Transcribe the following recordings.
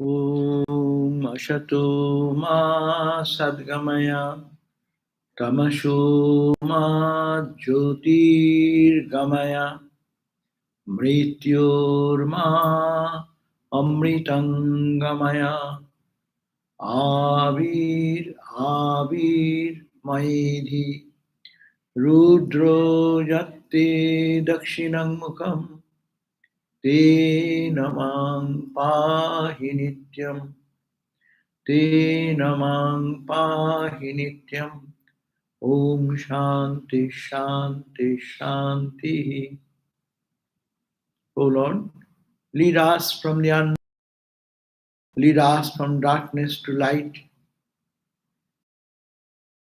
Om Ashato Ma Sadgamaya Tamasho Ma Jyotirgamaya Mrityorma Amritangamaya Avir Avir Maidhi Rudro Yatte Dakshinam Mukham Te Namang Pahi Nityam Te Namang Pahi Nityam Om Shanti Shanti Shanti. O Lord, lead us from the unknown, lead us from darkness to light,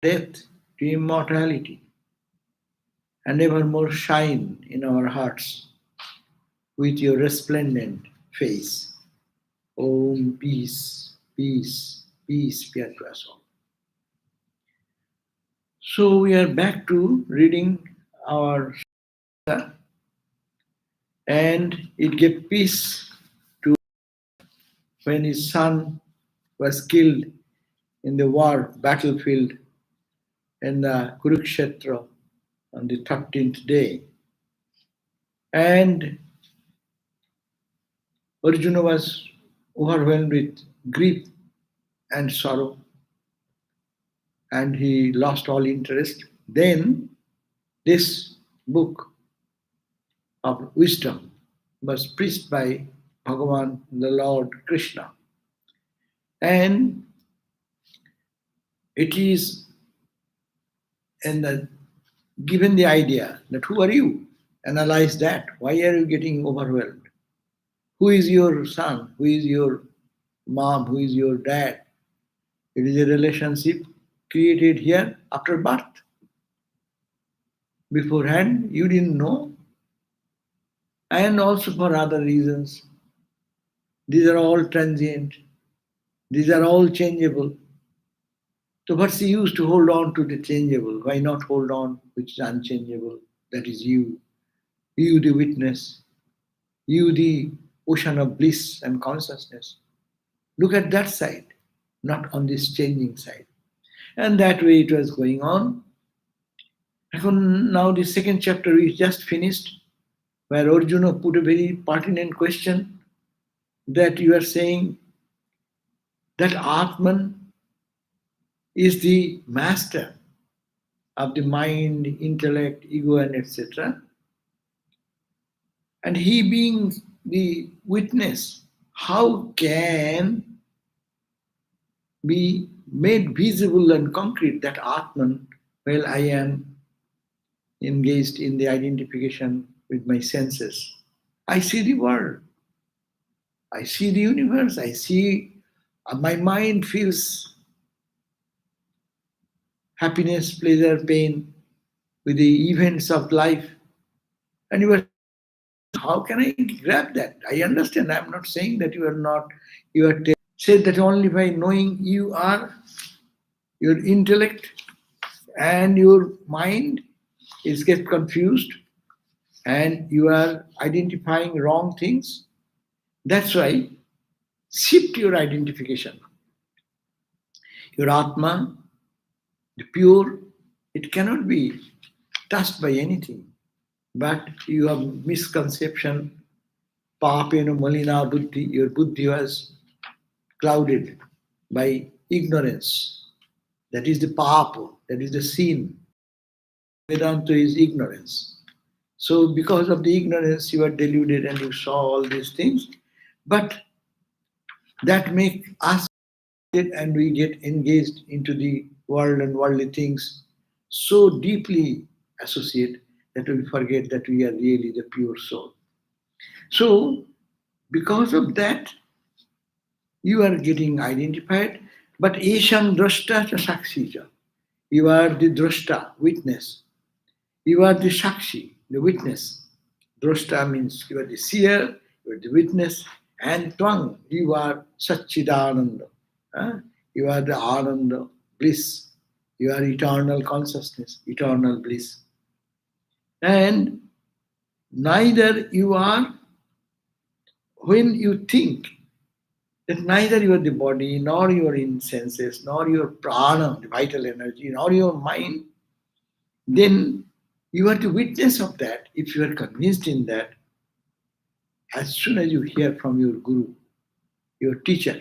death to immortality, and evermore shine in our hearts with your resplendent face. Om peace, peace, peace be unto us all. So we are back to reading our Sutta, and it gave peace to when his son was killed in the war battlefield in the Kurukshetra on the 13th day. And Arjuna was overwhelmed with grief and sorrow, and he lost all interest. Then this book of wisdom was preached by Bhagavan, the Lord Krishna. And it is given the idea that who are you? Analyze that. Why are you getting overwhelmed? Who is your son? Who is your mom? Who is your dad? It is a relationship created here after birth. Beforehand, you didn't know. And also for other reasons. These are all transient. These are all changeable. So what's the use to hold on to the changeable? Why not hold on which is unchangeable? That is you. You the witness. You the ocean of bliss and consciousness. Look at that side, not on this changing side. And that way it was going on. Now the second chapter is just finished, where Arjuna put a very pertinent question that you are saying that Atman is the master of the mind, intellect, ego, and etc. And he being the witness, how can be made visible and concrete that Atman, well, I am engaged in the identification with my senses. I see the world. I see the universe. I see, my mind feels happiness, pleasure, pain with the events of life. And you are, how can I grab that? I understand. I'm not saying that you are not, you are said that only by knowing you are, your intellect and your mind is get confused and you are identifying wrong things. That's why shift your identification. Your Atma, the pure, it cannot be touched by anything. But you have misconception, papena malina buddhi, your buddhi was clouded by ignorance. That is the papa, that is the sin. Vedanta is ignorance. So because of the ignorance, you are deluded and you saw all these things. But that make us and we get engaged into the world and worldly things so deeply associated that we forget that we are really the pure soul. So because of that, you are getting identified, but esham drashta cha sakshi cha. You are the drashta, witness. You are the sakshi, the witness. Drashta means you are the seer, you are the witness, and tvang, you are satchidananda. You are the ananda, bliss. You are eternal consciousness, eternal bliss. And neither you are, when you think, that neither you are the body, nor your senses, nor your prana, the vital energy, nor your mind, then you are the witness of that. If you are convinced in that, as soon as you hear from your guru, your teacher,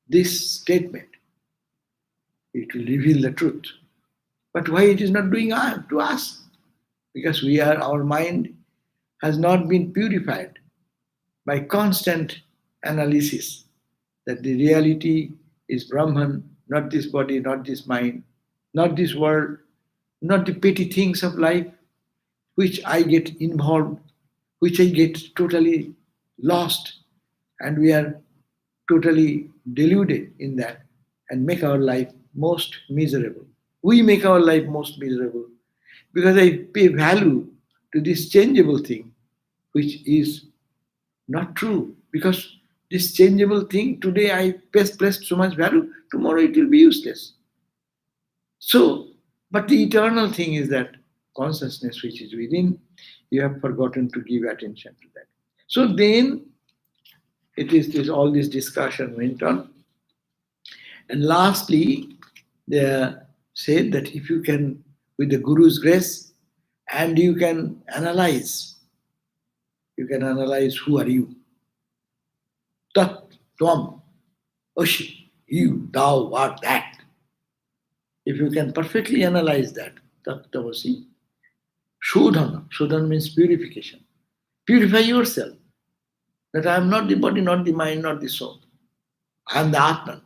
this statement, it will reveal the truth. But why it is not doing to us? Because our mind has not been purified by constant analysis that the reality is Brahman, not this body, not this mind, not this world, not the petty things of life, which I get involved, which I get totally lost, and we are totally deluded in that and make our life most miserable. We make our life most miserable because I pay value to this changeable thing, which is not true. Because this changeable thing, today I placed so much value, tomorrow it will be useless. So, but the eternal thing is that consciousness which is within, you have forgotten to give attention to that. So then, it is all this discussion went on. And lastly, they said that if you can, with the Guru's grace, and you can analyze who are you. Tattvaṃ, Oshi, you, thou art that. If you can perfectly analyze that, tattvaṃ, Shodhana means purification. Purify yourself. That I am not the body, not the mind, not the soul. I am the Atman.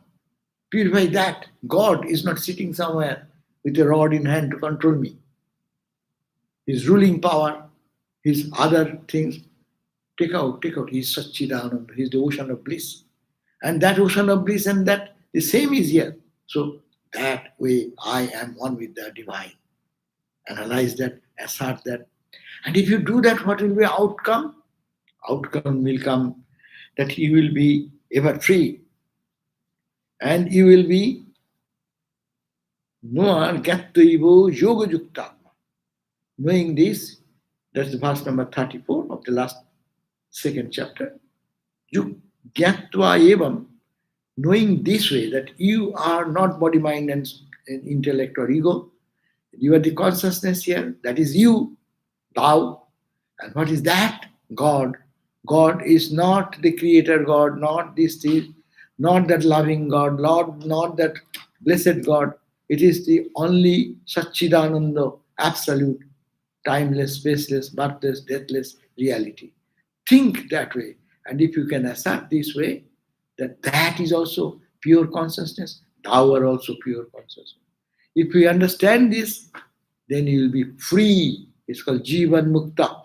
Purify that. God is not sitting somewhere with a rod in hand to control me. His ruling power, his other things, take out. He is Satchidananda. He is the ocean of bliss. And that ocean of bliss and that, the same is here. So that way I am one with the divine. Analyze that, assert that. And if you do that, what will be outcome? Outcome will come that you will be ever free. And you will be yogī-muktaḥ. Knowing this, that's the verse number 34 of the last second chapter. Gyatva, knowing this way that you are not body, mind, and intellect or ego. You are the consciousness here. That is you, thou. And what is that? God. God is not the creator God, not this thing, not that loving God, not that blessed God. It is the only Satchidananda, absolute, timeless, spaceless, birthless, deathless reality. Think that way. And if you can assert this way, that is also pure consciousness, thou are also pure consciousness. If we understand this, then you will be free. It's called yogī-muktaḥ.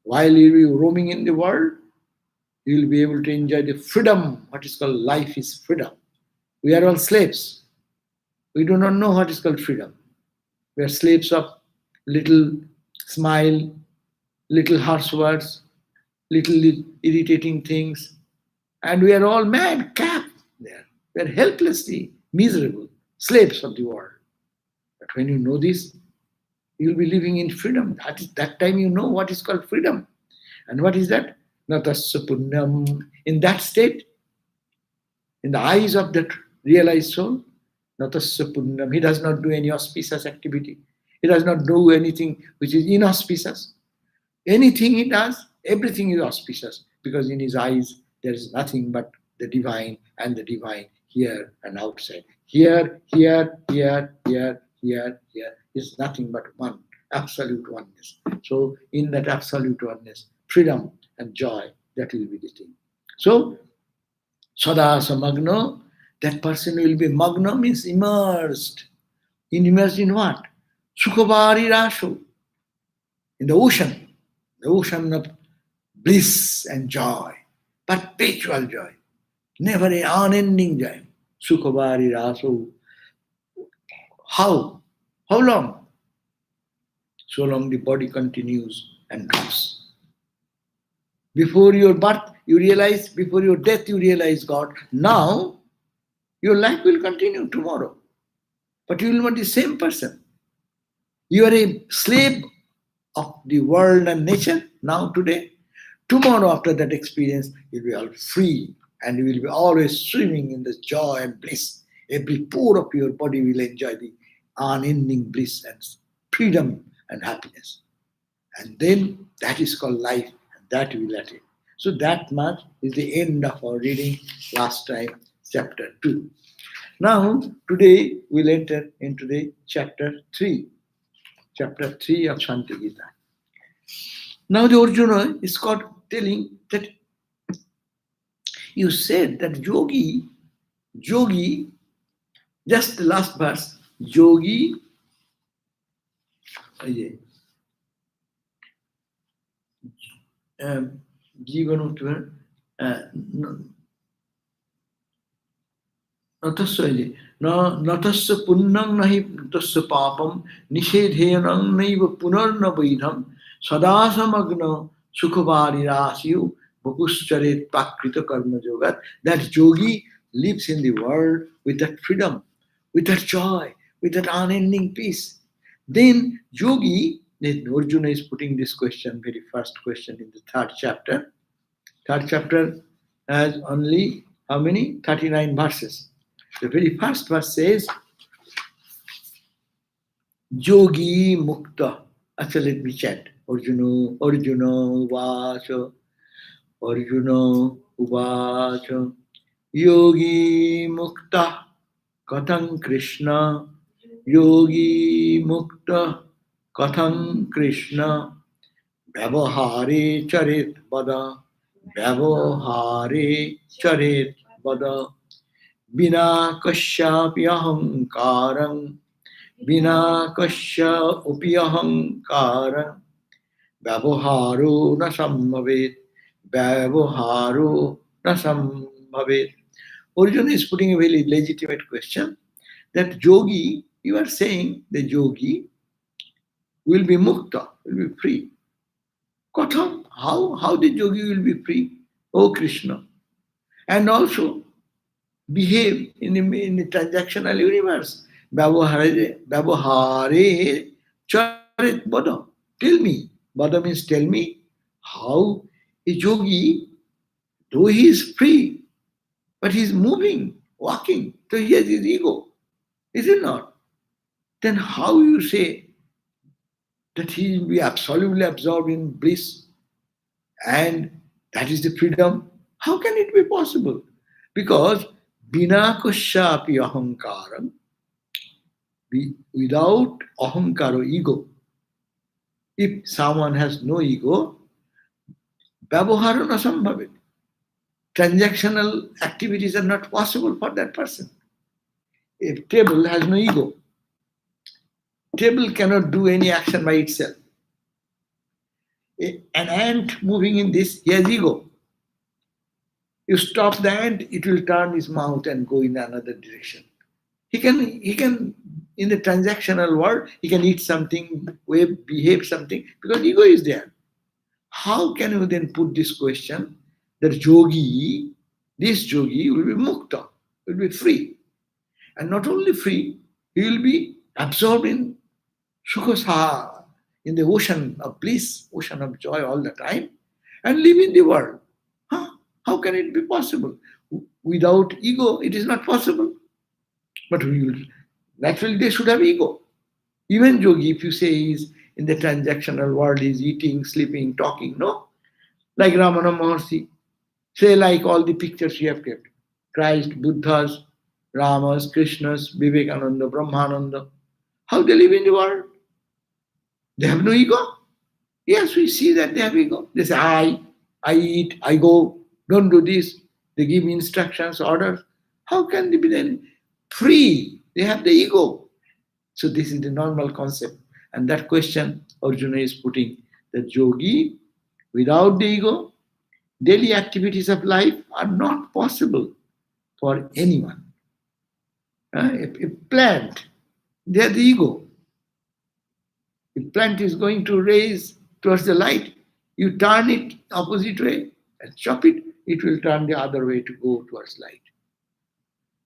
While you will be roaming in the world, you will be able to enjoy the freedom. What is called life is freedom. We are all slaves. We do not know what is called freedom. We are slaves of little smile, little harsh words, little irritating things. And we are all mad, cap there. We are helplessly miserable, slaves of the world. But when you know this, you will be living in freedom. That time you know what is called freedom. And what is that? Natasya punyam. In that state, in the eyes of that realized soul, natasya punyam. He does not do any auspicious activity. He does not do anything which is inauspicious. Anything he does, everything is auspicious. Because in his eyes, there is nothing but the divine and the divine here and outside. Here is nothing but one, absolute oneness. So in that absolute oneness, freedom and joy, that will be the thing. So, sada samagno, that person will be magna, means immersed. Immersed in what? Sukhavariraso, in the ocean of bliss and joy, perpetual joy, never an unending joy. Sukhavariraso. How? How long? So long the body continues and drops. Before your birth, you realize, before your death, you realize God. Now, your life will continue tomorrow. But you will not be the same person. You are a slave of the world and nature now, today. Tomorrow, after that experience, you will be all free. and you will be always swimming in the joy and bliss. Every pore of your body will enjoy the unending bliss and freedom and happiness. And then that is called life, and that we will attain. So that much is the end of our reading last time, chapter 2. Now, today we'll enter into the chapter 3. Chapter 3 of Shanti Gita. Now the Arjuna is caught telling that you said that yogi, just the last verse, yogi, yogī-muktaḥ, natasya punnam nahi tasya papam nishedhenam naiva punarna vaidham sadasamagna sukhavariraśyu bhaviṣyasi kṛta-kṛtyo. That yogi lives in the world with that freedom, with that joy, with that unending peace. Then yogi, then Arjuna is putting this question, very first question in the third chapter. Third chapter has only how many? 39 verses. The very first verse says, yogī-muktaḥ. Actually, let me chant. Arjuna uvāca. Yogī-muktaḥ kathaṃ kṛṣṇa. Yogī-muktaḥ kathaṃ kṛṣṇa. Vyavahāre caret vada. Vyavahāre caret vada. Vinā kasyapi ahaṅkāram. Vinā kasyapi ahaṅkāram. Vyavahāro na sambhavet. Vyavahāro na sambhavet. Arjuna is putting a very legitimate question that yogi, you are saying the yogi will be mukta, will be free. Kathaṃ, how the yogi will be free? Oh Kṛṣṇa. And also behave in the transactional universe. Vyavahāre caret vada. Tell me. Vada means tell me how a yogi, though he is free, but he is moving, walking, so he has his ego. Is it not? Then how you say that he will be absolutely absorbed in bliss and that is the freedom? How can it be possible? Because vinā kasyapi ahaṅkāram, without ahaṅkāra, ego. If someone has no ego, vyavahāre na sambhavet. Transactional activities are not possible for that person. If table has no ego, table cannot do any action by itself. An ant moving in this, he has ego. You stop the ant, it will turn his mouth and go in another direction. He can in the transactional world, he can eat something, behave something, because ego is there. How can you then put this question that yogi, this yogi will be mukta, will be free. And not only free, he will be absorbed in sukha, in the ocean of bliss, ocean of joy all the time, and live in the world. How can it be possible? Without ego, it is not possible. But naturally, they should have ego. Even yogi, if you say he's in the transactional world, he's eating, sleeping, talking, no? Like Ramana Maharshi, say like all the pictures you have kept. Christ, Buddhas, Ramas, Krishnas, Vivekananda, Brahmananda. How they live in the world? They have no ego. Yes, we see that they have ego. They say, I eat, I go, don't do this. They give instructions, orders. How can they be then free? They have the ego. So this is the normal concept. And that question Arjuna is putting, that yogi, without the ego, daily activities of life are not possible for anyone. A plant, they have the ego. If plant is going to raise towards the light, you turn it opposite way and chop it, it will turn the other way to go towards light.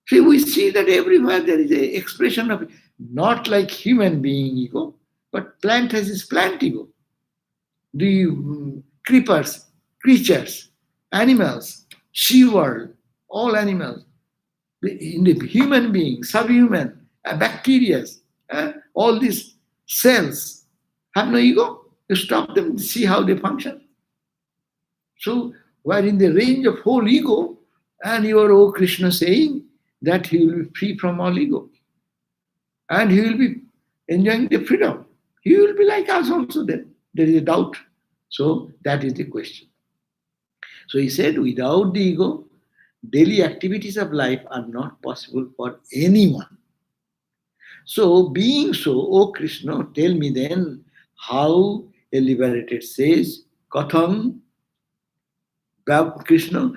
See, we see that everywhere there is an expression of, not like human being ego, but plant has its plant ego. The creepers, creatures, animals, sea world, all animals, in the human being, subhuman, bacteria, all these cells have no ego. You stop them, see how they function. So, we're in the range of whole ego, and you are, oh Krishna, saying that he will be free from all ego. And he will be enjoying the freedom. He will be like us also then. There is a doubt. So, that is the question. So, he said, without the ego, daily activities of life are not possible for anyone. So, being so, O Krishna, tell me then how a liberated sage, kathaṃ, Krishna,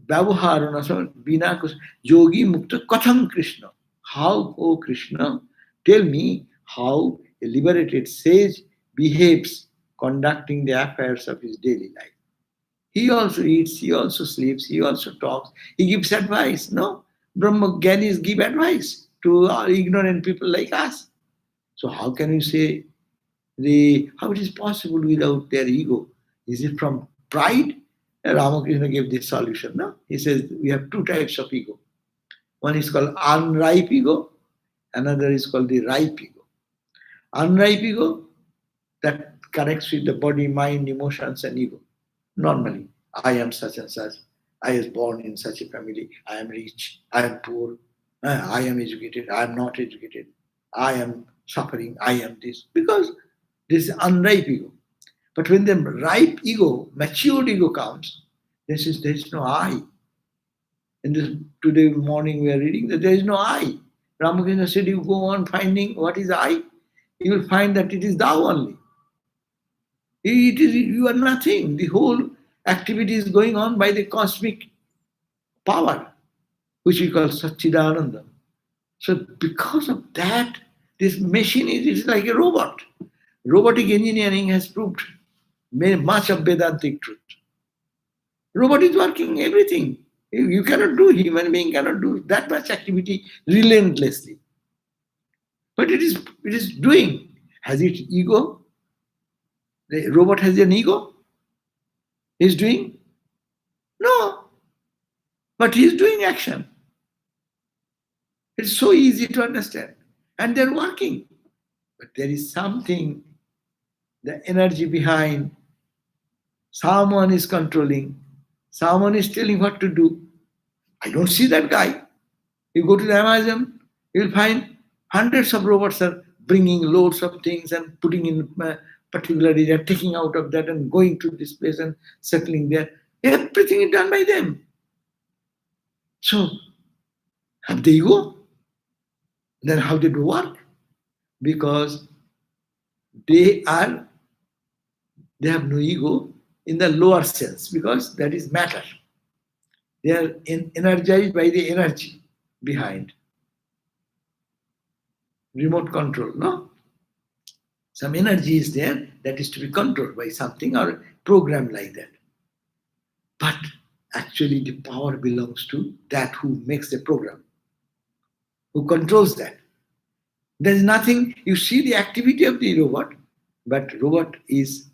vyavahāre, vinā, yogī-muktaḥ, kathaṃ Krishna. How, O Krishna, tell me how a liberated sage behaves conducting the affairs of his daily life. He also eats, he also sleeps, he also talks, he gives advice, no? Brahma-gyanis give advice to ignorant people like us. So how can you say how it is possible without their ego? Is it from pride? Ramakrishna gave this solution, no? He says we have two types of ego. One is called unripe ego, another is called the ripe ego. Unripe ego, that connects with the body, mind, emotions, and ego. Normally, I am such and such. I was born in such a family. I am rich. I am poor. I am educated. I am not educated. I am suffering. I am this. Because this is unripe ego. But when the ripe ego, matured ego comes, there is no I. And today morning we are reading that there is no I. Ramakrishna said, you go on finding what is I, you will find that it is thou only. It is, you are nothing. The whole activity is going on by the cosmic power, which we call Satchidananda. So because of that, this machine is like a robot. Robotic engineering has proved much of Vedantic truth. Robot is working everything. You cannot do, human being cannot do that much activity relentlessly. But it is doing. Has it ego? The robot has an ego? He's doing? No. But he's doing action. It's so easy to understand. And they're working. But there is something, the energy behind. Someone is controlling. Someone is telling what to do. I don't see that guy. You go to the Amazon, you will find hundreds of robots are bringing loads of things and putting in particular area, taking out of that and going to this place and settling there. Everything is done by them. So, have they ego? Then how they do work? Because they have no ego in the lower sense, because that is matter. They are energized by the energy behind. Remote control, no? Some energy is there that is to be controlled by something or programmed like that. But actually the power belongs to that who makes the program, who controls that. There is nothing, you see the activity of the robot, but robot is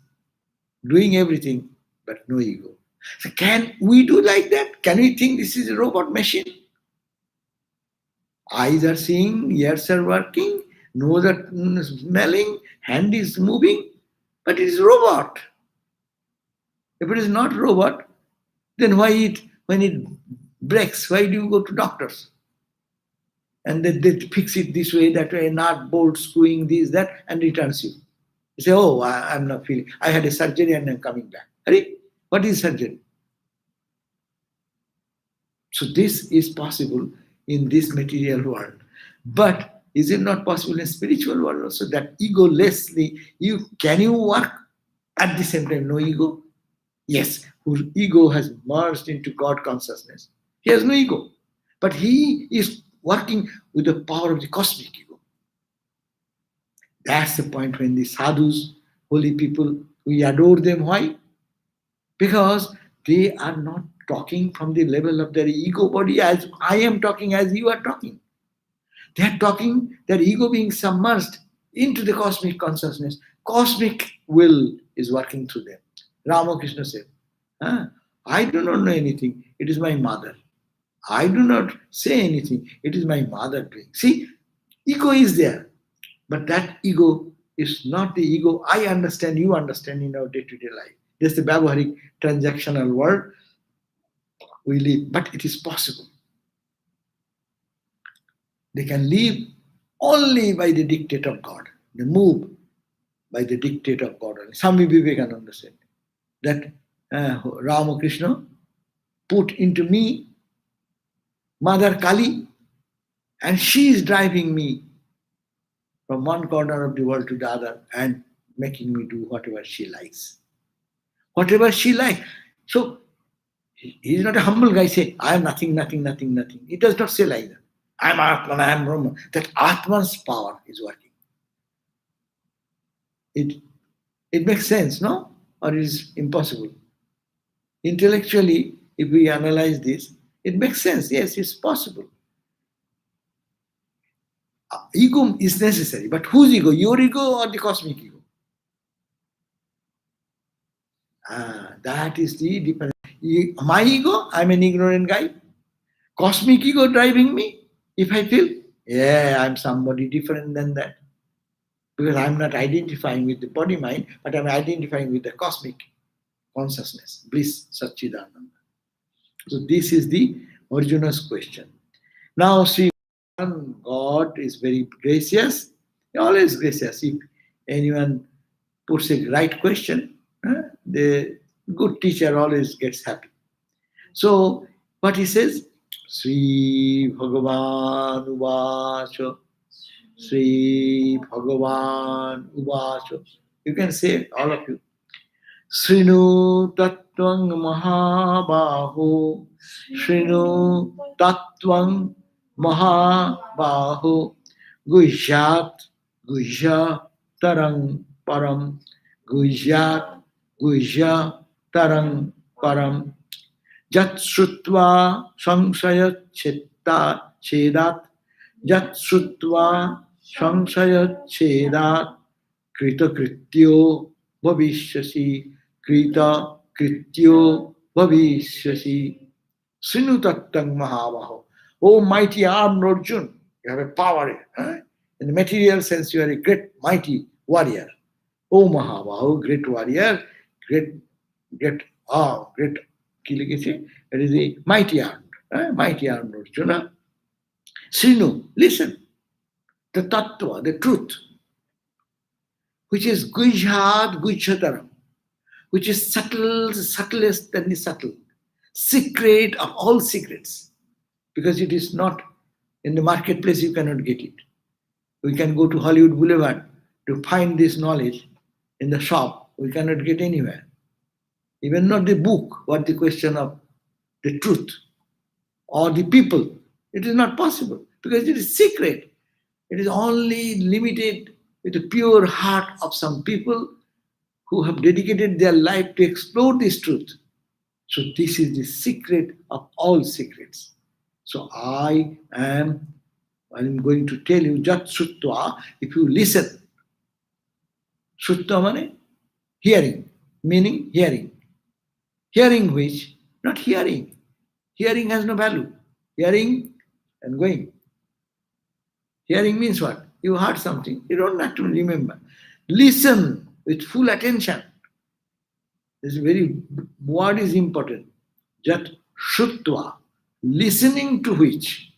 doing everything, but no ego. So can we do like that? Can we think this is a robot machine? Eyes are seeing, ears are working, nose are smelling, hand is moving, but it is robot. If it is not robot, then when it breaks, why do you go to doctors? And they fix it this way, that way, nut, bolt, screwing, this, that, and returns you. You say, oh, I'm not feeling, I had a surgery and I'm coming back. Hurry, what is surgery? So this is possible in this material world. But is it not possible in spiritual world also, that egolessly, can you work at the same time, no ego? Yes, whose ego has merged into God consciousness. He has no ego. But he is working with the power of the cosmic ego. That's the point when the sadhus, holy people, we adore them. Why? Because they are not talking from the level of their ego body as I am talking, as you are talking. They are talking, their ego being submerged into the cosmic consciousness. Cosmic will is working through them. Ramakrishna said, I do not know anything. It is my mother. I do not say anything. It is my mother doing. See, ego is there. But that ego is not the ego I understand, you understand in our day-to-day life. This is the vyavahāric transactional world we live. But it is possible. They can live only by the dictate of God. They move by the dictate of God. Swami Vivekananda said that Ramakrishna put into me Mother Kali, and she is driving me from one corner of the world to the other and making me do whatever she likes. Whatever she likes. So he is not a humble guy say, I am nothing, nothing, nothing, nothing. He does not say like that. I am Atman, I am Brahman. That Atman's power is working. It makes sense, no? Or it is impossible? Intellectually, if we analyze this, it makes sense. Yes, it's possible. Ego is necessary, but whose ego? Your ego or the cosmic ego? That is the difference. My ego, I'm an ignorant guy. Cosmic ego driving me. If I feel, yeah, I'm somebody different than that. Because I'm not identifying with the body mind, but I'm identifying with the cosmic consciousness, bliss, Satchidananda. So this is the Arjuna's question. Now see, God is very gracious, always gracious. If anyone puts a right question, the good teacher always gets happy. So what he says, śrībhagavān uvāca, śrībhagavān uvāca. You can say it, all of you. śṛṇu tattvaṃ mahābāho, śrṇu tattvaṃ mahābāho, guhyāt guhyataraṃ param, guhyāt guhyataraṃ param, yat-śrutvā saṃśaya-chedāt, yat-śrutvā saṃśaya-chedāt, kṛta-kṛtyo bhaviṣyasi, kṛta-kṛtyo bhaviṣyasi, śrṇu tattvaṃ mahābāho. Oh mighty armed Arjuna, you have a power. In the material sense, you are a great, mighty warrior. Oh mahābāho, great warrior, great, it is a mighty armed Arjuna. śrṇu, listen, the tattva, the truth, which is guhyāt guhyataraṃ, which is subtlest than the subtle, secret of all secrets, because it is not in the marketplace, you cannot get it. We can go to Hollywood Boulevard to find this knowledge in the shop. We cannot get anywhere. Even not the book, but the question of the truth or the people. It is not possible because it is secret. It is only limited with the pure heart of some people who have dedicated their life to explore this truth. So this is the secret of all secrets. So I'm going to tell you, yat-śrutvā, if you listen. Śrutvā means hearing, meaning hearing. Hearing which, not hearing. Hearing has no value. Hearing and going. Hearing means what? You heard something. You don't have to remember. Listen with full attention. This very word is important. Yat-śrutvā, listening to which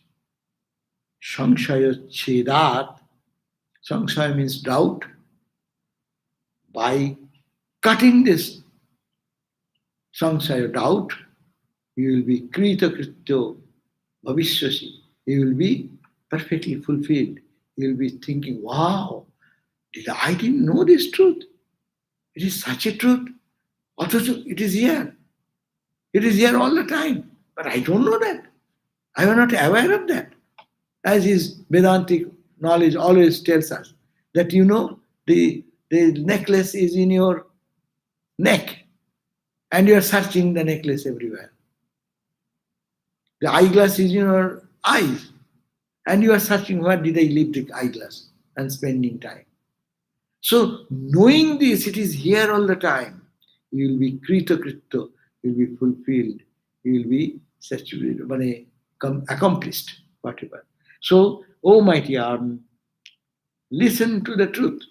saṃśaya-chedāt, saṃśaya means doubt. By cutting this saṃśaya doubt, you will be kṛta-kṛtyo bhaviṣyasi. You will be perfectly fulfilled. You will be thinking, wow, I didn't know this truth. It is such a truth. Although it is here. It is here all the time. But I don't know that. I am not aware of that. As his Vedantic knowledge always tells us, that the necklace is in your neck and you are searching the necklace everywhere. The eyeglass is in your eyes and you are searching, where did I leave the eyeglass, and spending time. So knowing this, it is here all the time. You will be kṛta-kṛtyo, you will be fulfilled, you will be saturated. accomplished, whatever. So, O mighty arm, listen to the truth,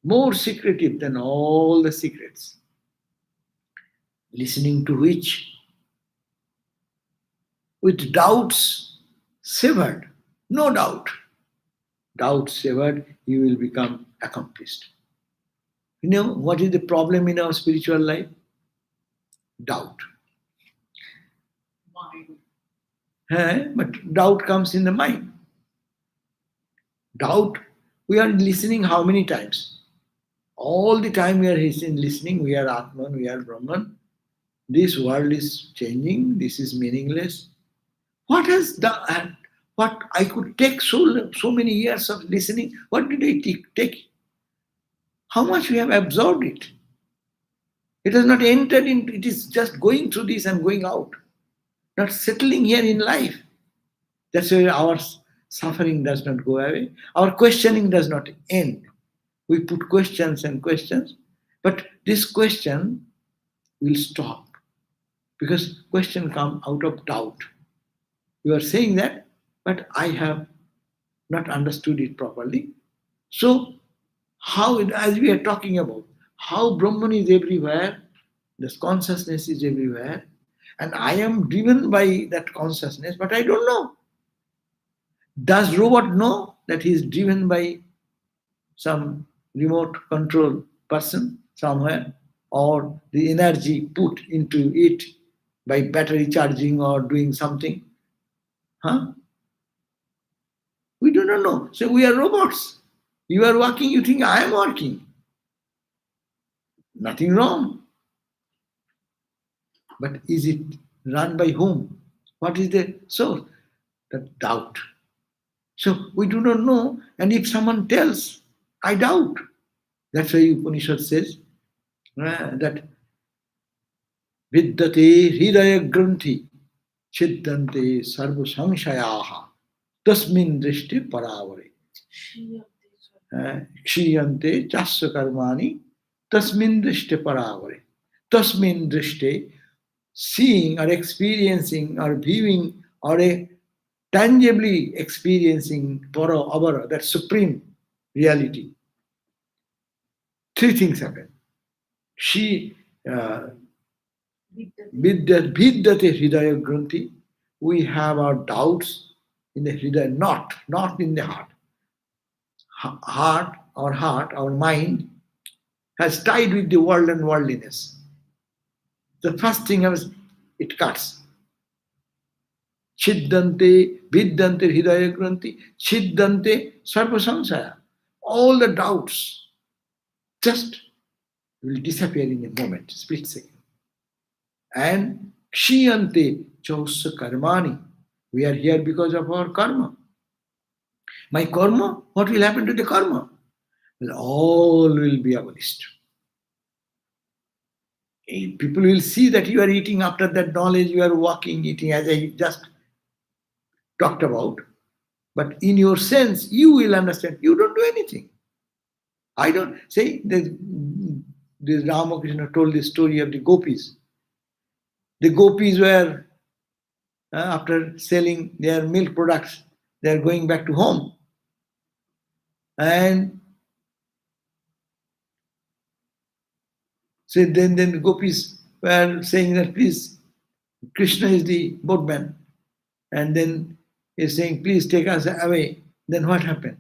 more secretive than all the secrets, listening to which, with doubts severed, no doubt, doubts severed, you will become accomplished. You know what is the problem in our spiritual life? Doubt. But doubt comes in the mind. Doubt, we are listening how many times? All the time we are listening, we are Atman, we are Brahman. This world is changing, this is meaningless. What has done? What I could take so many years of listening, what did I take? How much we have absorbed it? It has not entered into, it is just going through this and going out, not settling here in life. That's why our suffering does not go away. Our questioning does not end. We put questions and questions, but this question will stop because question come out of doubt. You are saying that, but I have not understood it properly. So, how, as we are talking about, how Brahman is everywhere, this consciousness is everywhere, and I am driven by that consciousness, but I don't know. Does robot know that he is driven by some remote control person somewhere, or the energy put into it by battery charging or doing something? We do not know. So we are robots. You are working, you think I am working. Nothing wrong. But is it run by whom? What is the source? The doubt. So we do not know, and if someone tells, I doubt. That's why Upanishad says that vidyate hridaya granthi chiddante sarva saṃśaya tasmin drishti paravare kṣiyante chasya karmani tasmin drishti paravare. Tasmin drishti, seeing or experiencing or viewing or tangibly experiencing para, that supreme reality. Three things happen. Vidyate hridaya granthi. We have our doubts in the hridaya, not in the heart. Our mind has tied with the world and worldliness. The first thing is, it cuts. Chiddante, vidyante hridaya granthi, chiddante sarva saṃśaya. All the doubts just will disappear in a moment, split second. And kṣiyante chosya karmani. We are here because of our karma. My karma, what will happen to the karma? Well, all will be abolished. People will see that you are eating after that knowledge, you are walking, eating, as I just talked about. But in your sense, you will understand, you don't do anything. I don't say, this Ramakrishna told the story of the gopis. The gopis were, after selling their milk products, they are going back to home. And so then the gopis were saying that, please, Krishna is the boatman. And then he's saying, please take us away. Then what happened?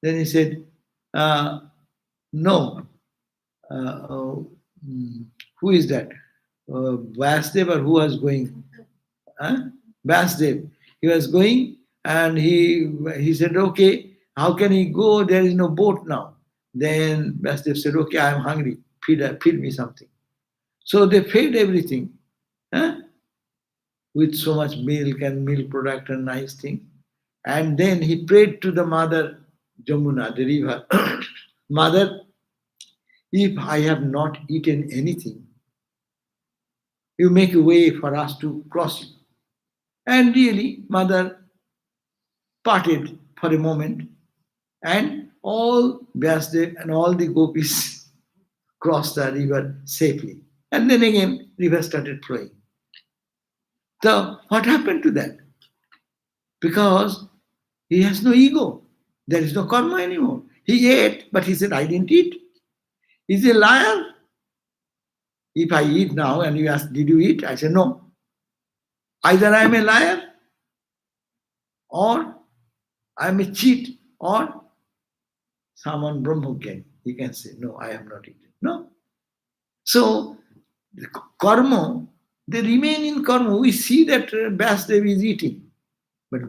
Then he said, no. Who is that? Vasudev, or who was going? Vasudev. He was going and he said, okay, how can he go? There is no boat now. Then Vasudev said, okay, I am hungry. Feed me something. So they fed everything with so much milk and milk product and nice thing. And then he prayed to the mother Jamuna, the river. Mother, if I have not eaten anything, you make a way for us to cross it. And really, mother parted for a moment, and all Vyasdev and all the gopis crossed the river safely. And then again, river started flowing. So what happened to that? Because he has no ego. There is no karma anymore. He ate, but he said, I didn't eat. Is he a liar? If I eat now and you ask, did you eat? I say, no. Either I am a liar, or I am a cheat, or someone Brahmogyan. He can say, no, I have not eaten. No. So, the karma, they remain in karma. We see that Vyāsdev is eating. But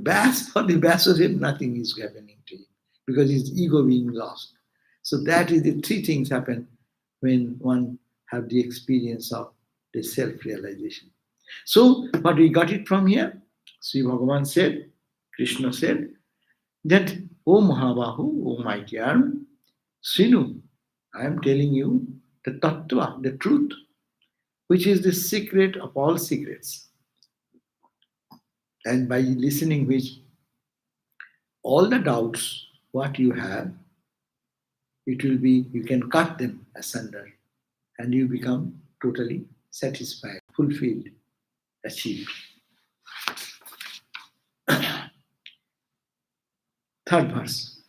for the Vyāsadev, nothing is happening to him because his ego being lost. So that is the three things happen when one have the experience of the self-realization. So what we got it from here, śrībhagavān said, Kṛṣṇa said, that, O mahābāho, O mighty arm, śrṇu, I am telling you the tattvaṃ, the truth, which is the secret of all secrets. And by listening which, all the doubts, what you have, it will be, you can cut them asunder and you become totally satisfied, fulfilled, achieved. Third verse.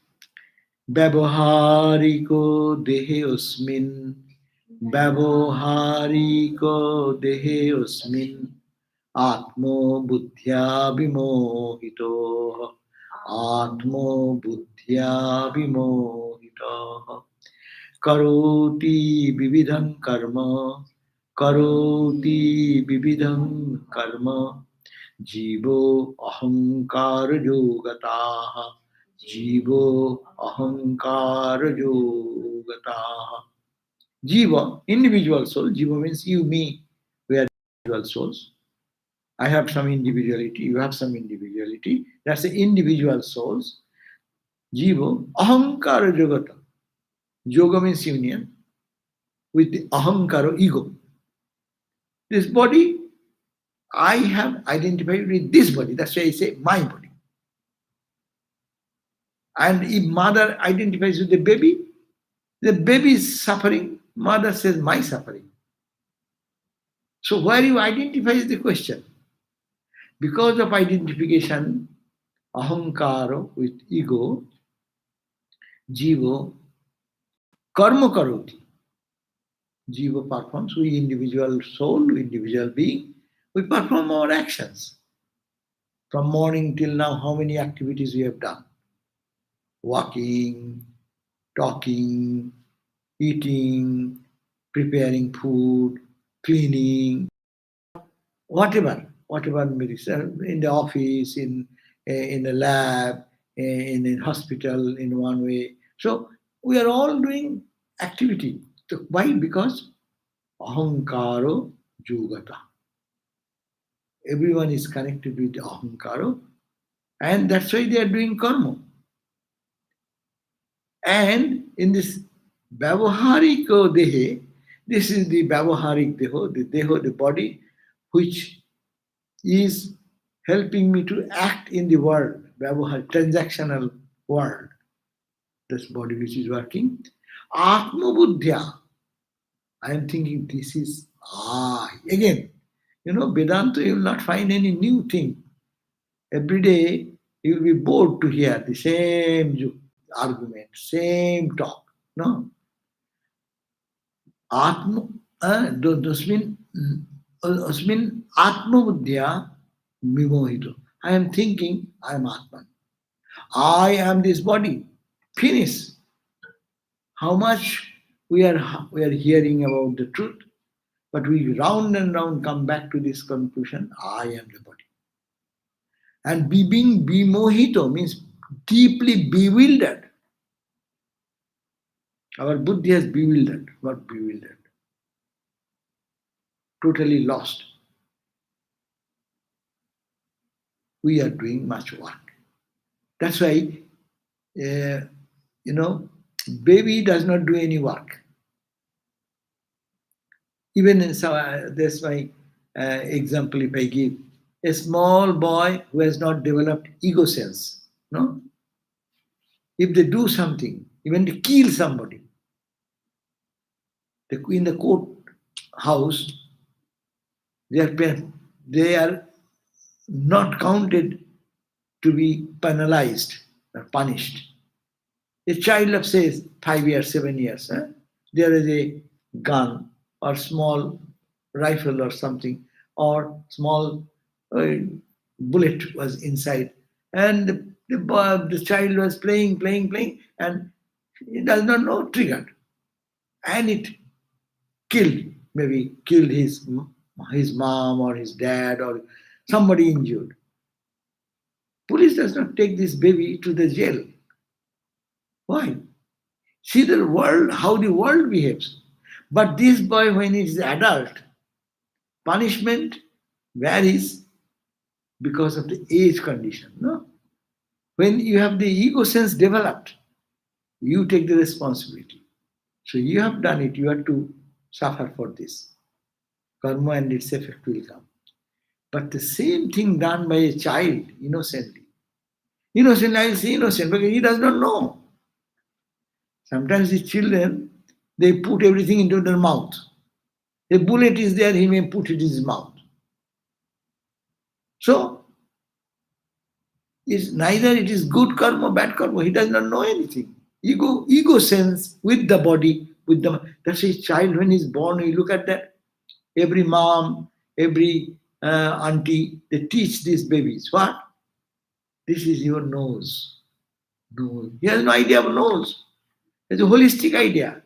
vyavahārika-dehe smin, vyavahārika-dehe smin, ātmabuddhyā vimohitaḥ, ātmabuddhyā vimohitaḥ, karoti vividhaṃ karma, karoti vividhaṃ karma, jivo ahaṅkāra-yogataḥ, jivo ahaṅkāra-yogataḥ. Jiva, individual soul. Jiva means you, me, we are individual souls. I have some individuality, you have some individuality. That's the individual souls. Jiva, ahaṅkāra-yogataḥ. Yoga means union with the ahaṅkāra, ego. This body, I have identified with this body. That's why I say my body. And if mother identifies with the baby is suffering, mother says my suffering. So where you identify is the question. Because of identification, ahaṅkāra with ego, jiva, karma karoti. Jiva performs, we individual soul, individual being, we perform our actions. From morning till now, how many activities we have done? Walking, talking, eating, preparing food, cleaning, whatever medicine, in the office, in the lab, in a hospital, in one way. So we are all doing activity. So why? Because ahaṅkāra-yogataḥ. Everyone is connected with ahaṅkāra, and that's why they are doing karma. And in this vyāvahārika-dehe, this is the vyāvahārika-dehe, the body, which is helping me to act in the world, transactional world. This body which is working. ātmabuddhyā. I am thinking this is I. Again, Vedanta, you will not find any new thing. Every day you will be bored to hear the same argument, same talk. No. Asmin ātmabuddhyā vimohitaḥ. I am thinking I am Atman. I am this body. Finish. How much we are hearing about the truth, but we round and round come back to this conclusion, I am the body. And being vimohitaḥ means deeply bewildered. Our buddhi has bewildered. What bewildered? Totally lost. We are doing much work. That's why, baby does not do any work. Even in that's my example if I give. A small boy who has not developed ego sense, no? If they do something, even to kill somebody, in the court house, they are not counted to be penalized or punished. A child of, say, 5 years, 7 years, there is a gun or small rifle or something, or small bullet was inside, and the child was playing, and he does not know, triggered, and it maybe killed his mom or his dad or somebody injured. Police does not take this baby to the jail. Why? See the world, how the world behaves. But this boy, when he is adult, punishment varies because of the age condition. No? When you have the ego sense developed, you take the responsibility. So you have done it, you have to suffer for this. Karma and its effect will come. But the same thing done by a child innocently. Innocently, I will say innocent because he does not know. Sometimes the children, they put everything into their mouth. A bullet is there, he may put it in his mouth. So, neither it is good karma, bad karma. He does not know anything. Ego sense with the body, that's a child when he's born. You look at that. Every mom, every auntie, they teach these babies. What? This is your nose. Nose. He has no idea of nose. It's a holistic idea.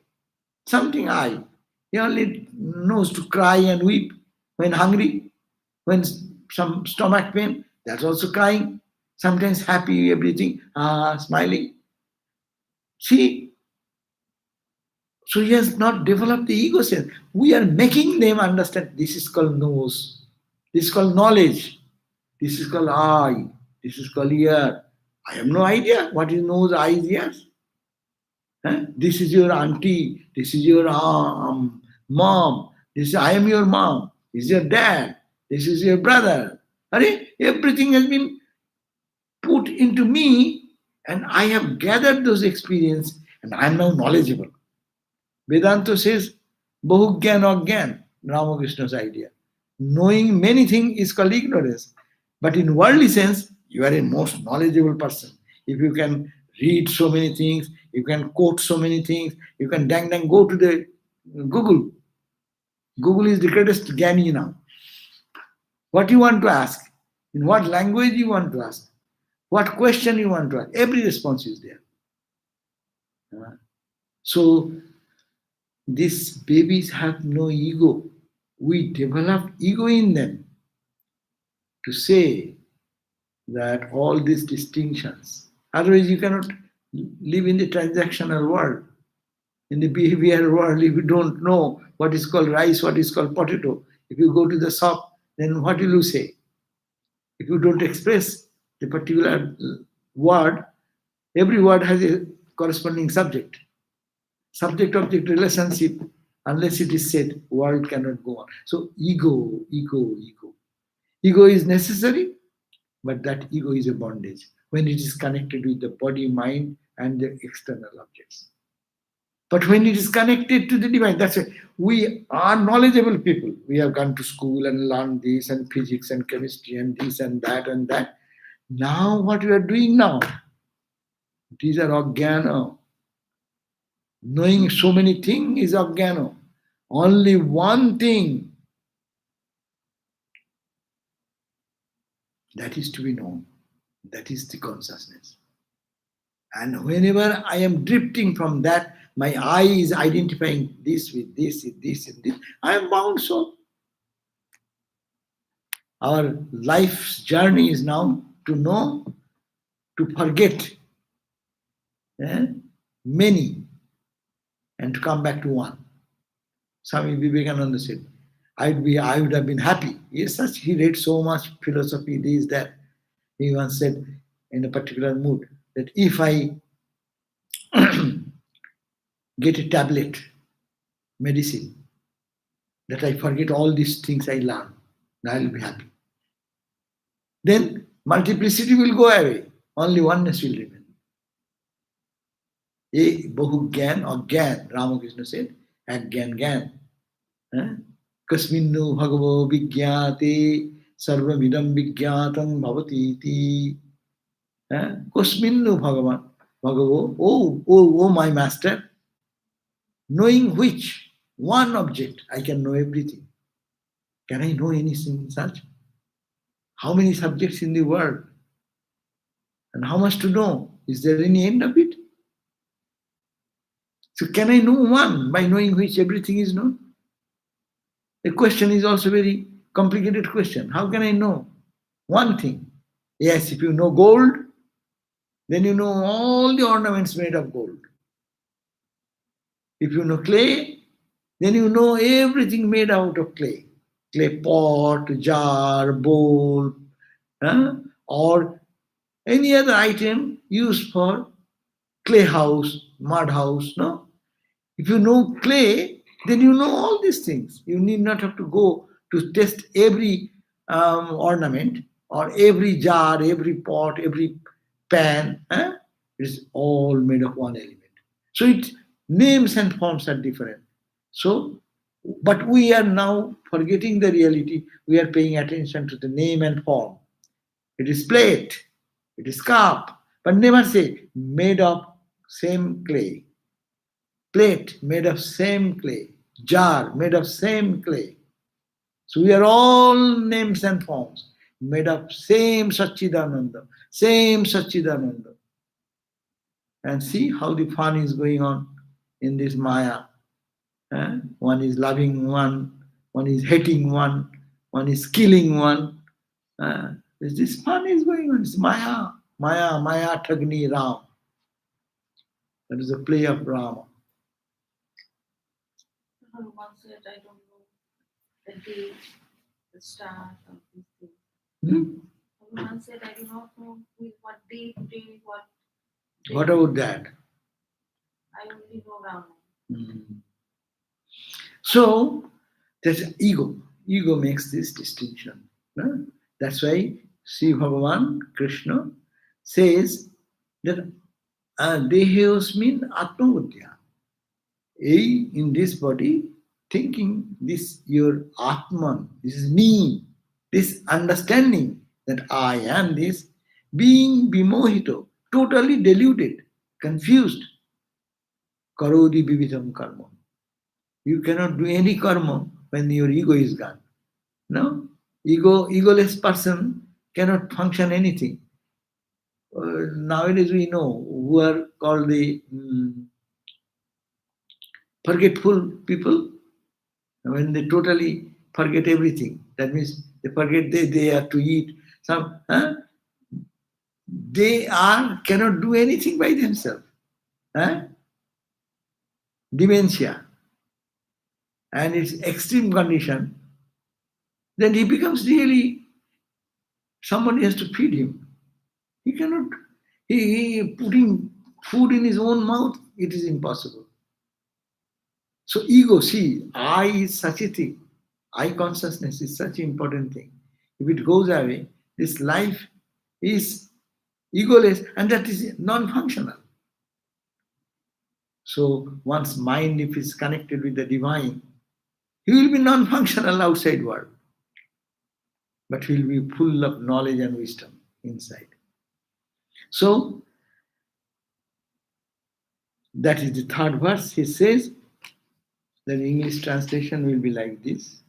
Something eye. He only knows to cry and weep when hungry, when some stomach pain, that's also crying. Sometimes happy, everything, smiling. See, so he has not developed the ego sense. We are making them understand this is called nose, this is called knowledge, this is called eye, this is called ear. I have no idea what is nose, eyes, ears. This is your auntie, this is your mom, I am your mom, this is your dad, this is your brother. Everything has been put into me, and I have gathered those experiences, and I am now knowledgeable. Vedanta says, Bahu Gyan Agyan, Ramakrishna's idea. Knowing many things is called ignorance. But in worldly sense, you are a most knowledgeable person. If you can read so many things, you can quote so many things, you can go to the Google. Google is the greatest Gyani now. What you want to ask, in what language you want to ask, what question you want to ask, every response is there. So, these babies have no ego. We develop ego in them to say that all these distinctions. Otherwise, you cannot live in the transactional world. In the behavioral world, if you don't know what is called rice, what is called potato, if you go to the shop, then what will you say? If you don't express the particular word, every word has a corresponding subject. Subject-object relationship, unless it is said, world cannot go on. So ego. Ego is necessary, but that ego is a bondage when it is connected with the body, mind, and the external objects. But when it is connected to the divine, that's why we are knowledgeable people. We have gone to school and learned this and physics and chemistry and this and that and that. Now what we are doing now, these are ajnana. Knowing so many things is ajnana. Only one thing that is to be known, that is the consciousness. And whenever I am drifting from that, my eye is identifying this with this, and this, and this, I am bound so. Our life's journey is now to know, to forget many, and to come back to one. Swami Vivekananda said, I would have been happy. Yes, he read so much philosophy, this, that. He once said in a particular mood that if I get a tablet, medicine, that I forget all these things I learned, I will be happy. Then multiplicity will go away. Only oneness will remain. Bahu Gyan or Gyan, Ramakrishna said, Gyan. Kasminnu bhagavo vigyāte sarvamidam vigyātam bhavati iti. Kosminnu bhagavan bhagavo, oh my master, knowing which one object I can know everything. Can I know anything such? How many subjects in the world? And how much to know? Is there any end of it? So can I know one by knowing which everything is known? The question is also very complicated question. How can I know one thing? Yes, if you know gold, then you know all the ornaments made of gold. If you know clay, then you know everything made out of clay. Clay pot, jar, bowl, or any other item used for clay house, mud house, no? If you know clay, then you know all these things. You need not have to go to test every ornament or every jar, every pot, every pan. It's all made of one element. So its names and forms are different. So, but we are now forgetting the reality. We are paying attention to the name and form. It is plate, it is cup, but never say made of same clay. Plate made of same clay. Jar made of same clay. So we are all names and forms made of same Satchidananda, same Satchidananda. And see how the fun is going on in this Maya. One is loving one is hating one is killing one. This fun is going on. It's Maya Tagni Ram. That is a play of Rama. One said, I don't know the date, the start of these things. One said, I do not know with what date, what. What about that? I only know Rama. So, that's ego. Ego makes this distinction. No? That's why śrībhagavān, Kṛṣṇa, says that dehosmin ātmabuddhyā. In this body, thinking this your Atman, this is me, this understanding that I am this, being vimohitaḥ, totally deluded, confused. Karoti vividham karma. You cannot do any karma when your ego is gone. No? Egoless person cannot function anything. Nowadays we know who are called the forgetful people. When they totally forget everything, that means they forget they have to eat. They cannot do anything by themselves. Dementia and its extreme condition, then he becomes really, somebody has to feed him. He cannot, he putting food in his own mouth, it is impossible. So ego, see, I is such a thing. I consciousness is such an important thing. If it goes away, this life is egoless and that is non-functional. So one's mind, if it's connected with the divine, he will be non-functional outside world. But he will be full of knowledge and wisdom inside. So, that is the third verse. He says, the English translation will be like this.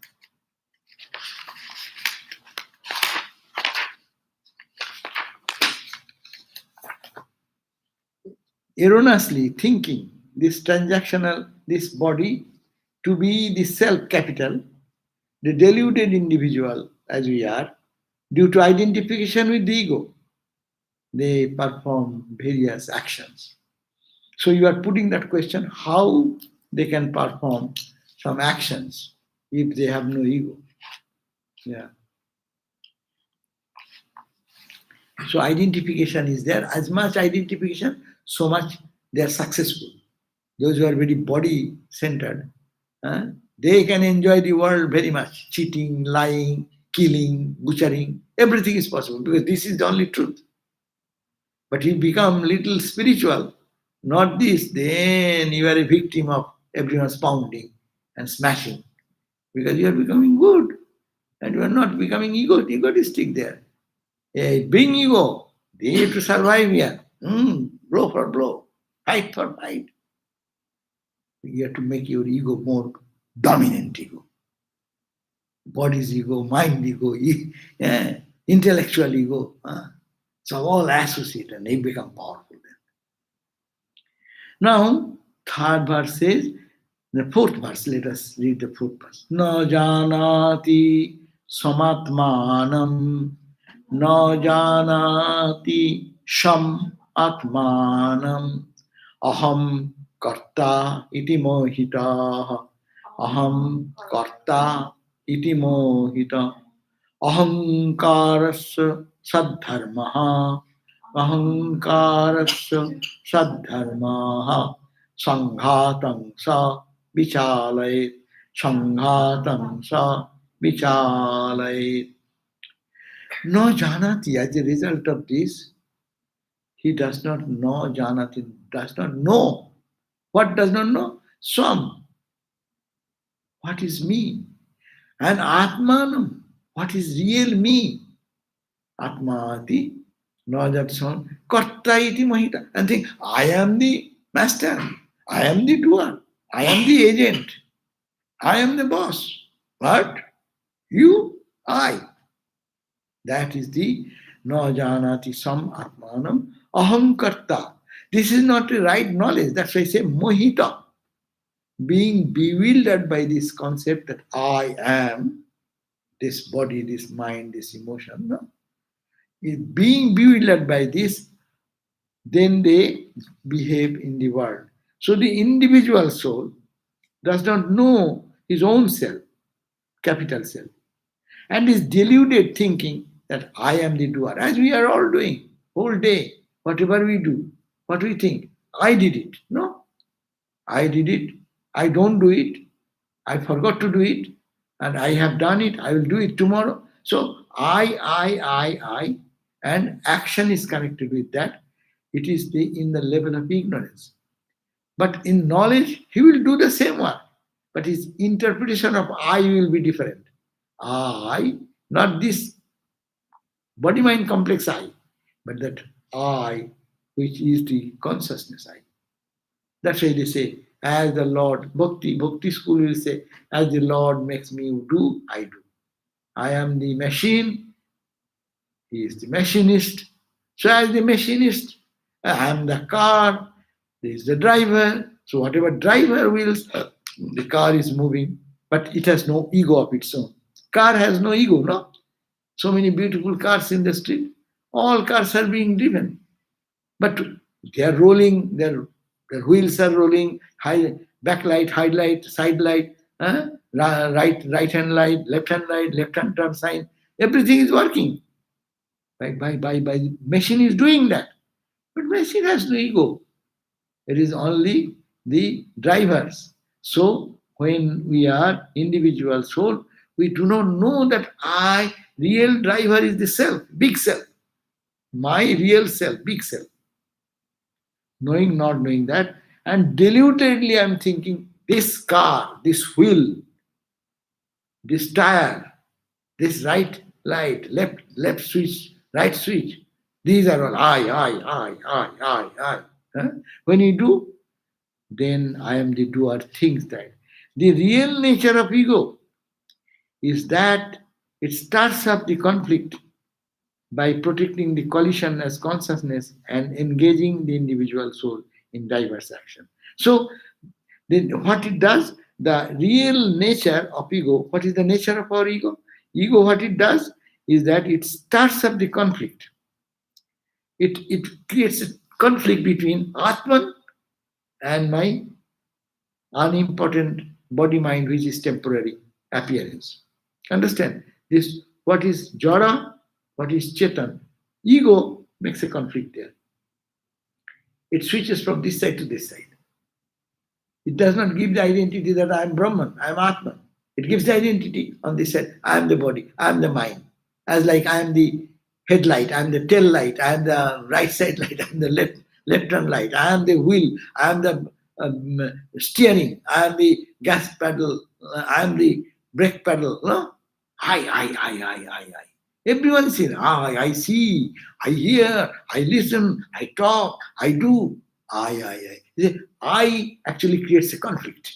Erroneously thinking this transactional, this body to be the self-capital, the deluded individual as we are, due to identification with the ego, they perform various actions. So you are putting that question, how they can perform some actions if they have no ego. Yeah. So identification is there. As much identification, so much they are successful. Those who are very body-centered, they can enjoy the world very much. Cheating, lying, killing, butchering, everything is possible because this is the only truth. But you become little spiritual, not this, then you are a victim of everyone's pounding and smashing because you are becoming good. And you are not becoming egotistic there. Being ego, they need to survive here. Blow for blow, fight for fight. You have to make your ego more dominant ego. Body's ego, mind ego, intellectual ego. So all associate and they become powerful then. Now, third verse says, the fourth verse, let us read the fourth verse. Na janati samatmanam, na janati sham atmanam, aham karta iti mohitaḥ, aham karta iti mohitaḥ, ahaṅkārasya sat-dharmaḥ, ahaṅkārasya sat-dharmaḥ, saṅghātaṃ sa vicalayet, saṅghātaṃ sa vicalayet. No janati, as a result of this, he does not know, janati does not know. What does not know? Swam. What is me? And atmanam. What is real me? Atmati, nojat karta iti mohitaḥ. And think, I am the master. I am the doer. I am the agent. I am the boss. What? You? I. That is the no janati sam atmanam ahaṅkārta. This is not the right knowledge. That's why I say mohita. Being bewildered by this concept that I am this body, this mind, this emotion. No? Being bewildered by this, then they behave in the world. So the individual soul does not know his own self, capital self, and is deluded thinking that I am the doer, as we are all doing whole day. Whatever we do, what we think, I did it. No, I did it. I don't do it. I forgot to do it, and I have done it. I will do it tomorrow. So I, and action is connected with that. It is in the level of ignorance. But in knowledge, he will do the same one. But his interpretation of I will be different. I, not this body-mind complex I, but that I, which is the consciousness I. That's why they say, as the Lord, Bhakti school will say, as the Lord makes me do, I do. I am the machine, he is the machinist. So as the machinist, I am the car, he is the driver. So whatever driver wills, the car is moving, but it has no ego of its own. Car has no ego, no? So many beautiful cars in the street. All cars are being driven. But they are rolling, their wheels are rolling, backlight, highlight, side light, right hand light, left hand turn sign. Everything is working. By machine is doing that. But machine has no ego. It is only the drivers. So when we are individual soul, we do not know that I, real driver is the self, big self. My real self, big self. Knowing, not knowing that, and deludedly I am thinking, this car, this wheel, this tire, this right light, left switch, right switch, these are all I. Huh? When you do, then I am the doer, thinks that. The real nature of ego is that it starts up the conflict by protecting the collision as consciousness and engaging the individual soul in diverse action. So, then what it does, the real nature of ego, what is the nature of our ego? Ego, what it does is that it starts up the conflict. It creates a conflict between Atman and my unimportant body-mind, which is temporary appearance. Understand? This, what is Jara, what is Chetan? Ego makes a conflict there. It switches from this side to this side. It does not give the identity that I am Brahman, I am Atman. It gives the identity on this side, I am the body, I am the mind. As like I am the headlight, I am the tail light, I am the right side light, I am the left turn light, I am the wheel, I am the steering, I am the gas pedal, I am the brake pedal. No? I. Everyone says, I see, I hear, I listen, I talk, I do. I. I actually creates a conflict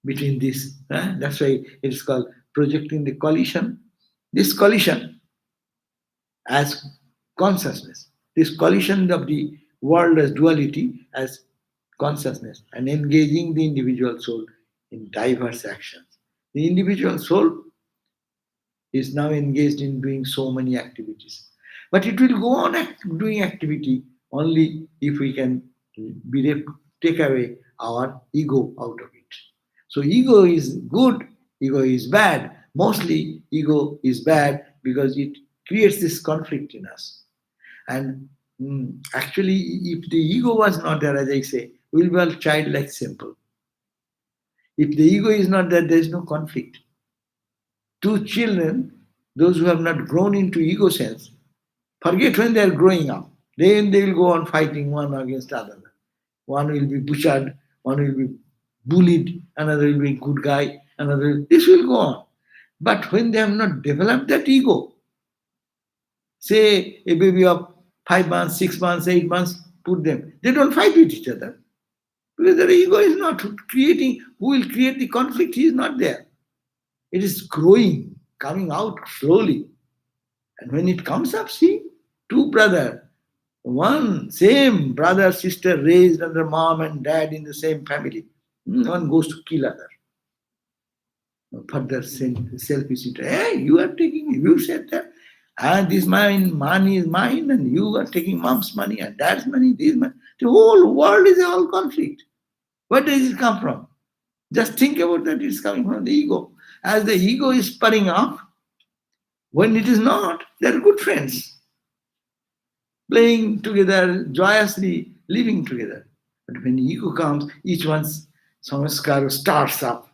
between this. That's why it is called projecting the collision. This collision as consciousness. This collision of the world as duality as consciousness and engaging the individual soul in diverse actions. The individual soul is now engaged in doing so many activities. But it will go on doing activity only if we can take away our ego out of it. So ego is good, ego is bad. Mostly ego is bad because it creates this conflict in us. And actually, if the ego was not there, as I say, we will be all childlike simple. If the ego is not there, there is no conflict. Two children, those who have not grown into ego sense, forget when they are growing up. Then they will go on fighting one against other. One will be butchered, one will be bullied, another will be a good guy, another. This will go on. But when they have not developed that ego, say a baby of 5 months, 6 months, 8 months, put them. They don't fight with each other. Because their ego is not creating, who will create the conflict, he is not there. It is growing, coming out slowly. And when it comes up, see, two brothers, one same brother, sister raised under mom and dad in the same family. One goes to kill other. Further selfish interest. Hey, you are taking, you said that. And this money is mine, and you are taking mom's money and dad's money, this money. The whole world is a whole conflict. Where does it come from? Just think about that, it's coming from the ego. As the ego is spurring up, when it is not, they are good friends. Playing together, joyously living together. But when ego comes, each one's samskara starts up.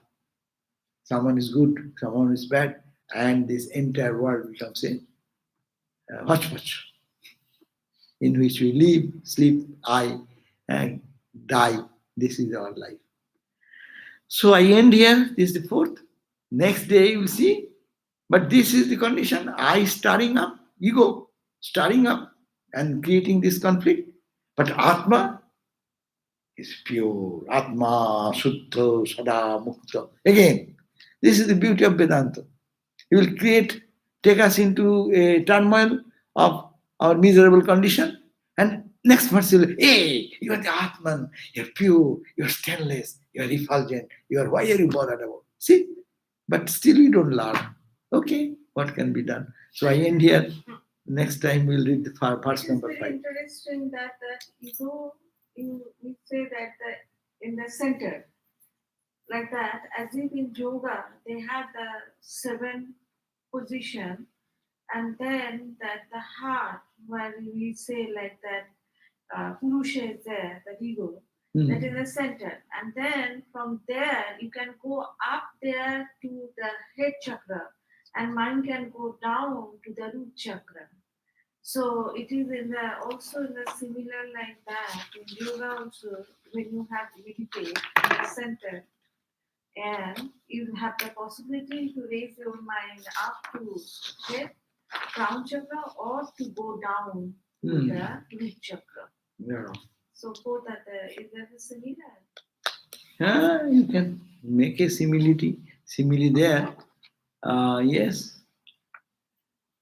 Someone is good, someone is bad, and this entire world becomes a hodgepodge in which we live, sleep, and die. This is our life. So I end here. This is the fourth. Next day you will see. But this is the condition. I stirring up, ego stirring up and creating this conflict. But Atma is pure. Atma, Shuddha, Sada, Mukta. Again, this is the beauty of Vedanta. It will take us into a turmoil of our miserable condition. And next verse will, hey, you are the Atman, you're pure, you're stainless, you're effulgent, why are you bothered about? See? But still we don't learn. Okay, what can be done? So I end here. Next time we'll read the verse number 5. It's very interesting that the ego, we say that in the center, like that, as if in yoga, they have the 7 position, and then that the heart, where we say like that, Purusha is there, the ego, that is the center. And then from there, you can go up there to the head chakra, and mind can go down to the root chakra. So it is also in the similar like that. In yoga also, when you have meditate in the center, and you have the possibility to raise your mind up to head, crown chakra, or to go down to the root chakra. Yeah. So both are is that similar? You can make a simile there. Yes.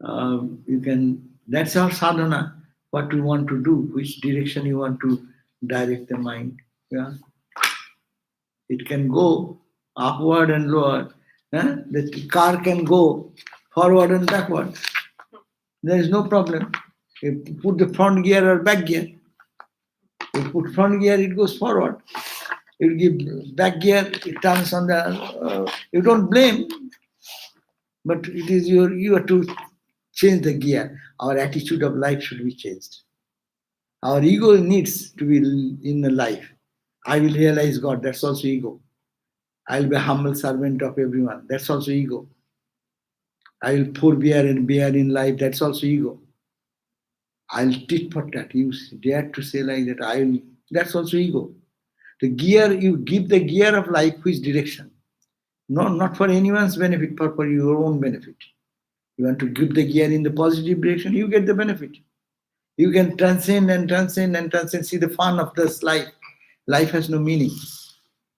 You can. That's our sadhana. What we want to do, which direction you want to direct the mind. Yeah. It can go upward and lower. The car can go forward and backward. There is no problem. You put the front gear or back gear. You put front gear, it goes forward. You give back gear, it turns on the. You don't blame, but it is you have to change the gear. Our attitude of life should be changed. Our ego needs to be in the life. I will realize God, that's also ego. I will be a humble servant of everyone, that's also ego. I will forbear and bear in life, that's also ego. I'll tit for tat. You dare to say like that, that's also ego. The gear, you give the gear of life which direction. not for anyone's benefit, but for your own benefit. You want to give the gear in the positive direction, you get the benefit. You can transcend and transcend and transcend. See the fun of this life. Life has no meaning.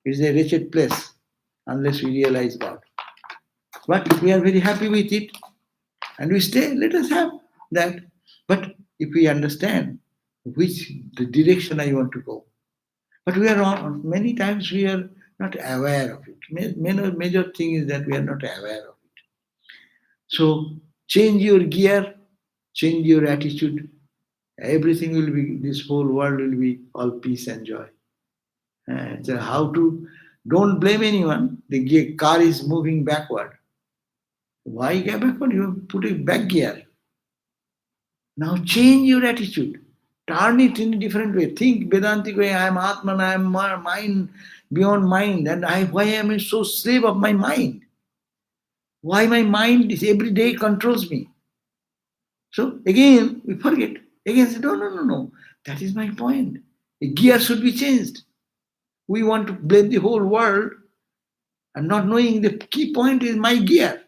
It is a wretched place unless we realize God. But we are very happy with it and we stay. Let us have that. But if we understand which the direction I want to go, but we are on, many times we are not aware of it. Major thing is that we are not aware of it. So change your gear, change your attitude. Everything will be, this whole world will be all peace and joy. And so how to, don't blame anyone. The car is moving backward. Why go backward? You put a back gear. Now change your attitude. Turn it in a different way. Think Vedantic way, I am Atman, I am mind, beyond mind. And why am I so slave of my mind? Why my mind is every day controls me? So again, we forget. Again, say, no. That is my point. The gear should be changed. We want to blame the whole world and not knowing the key point is my gear.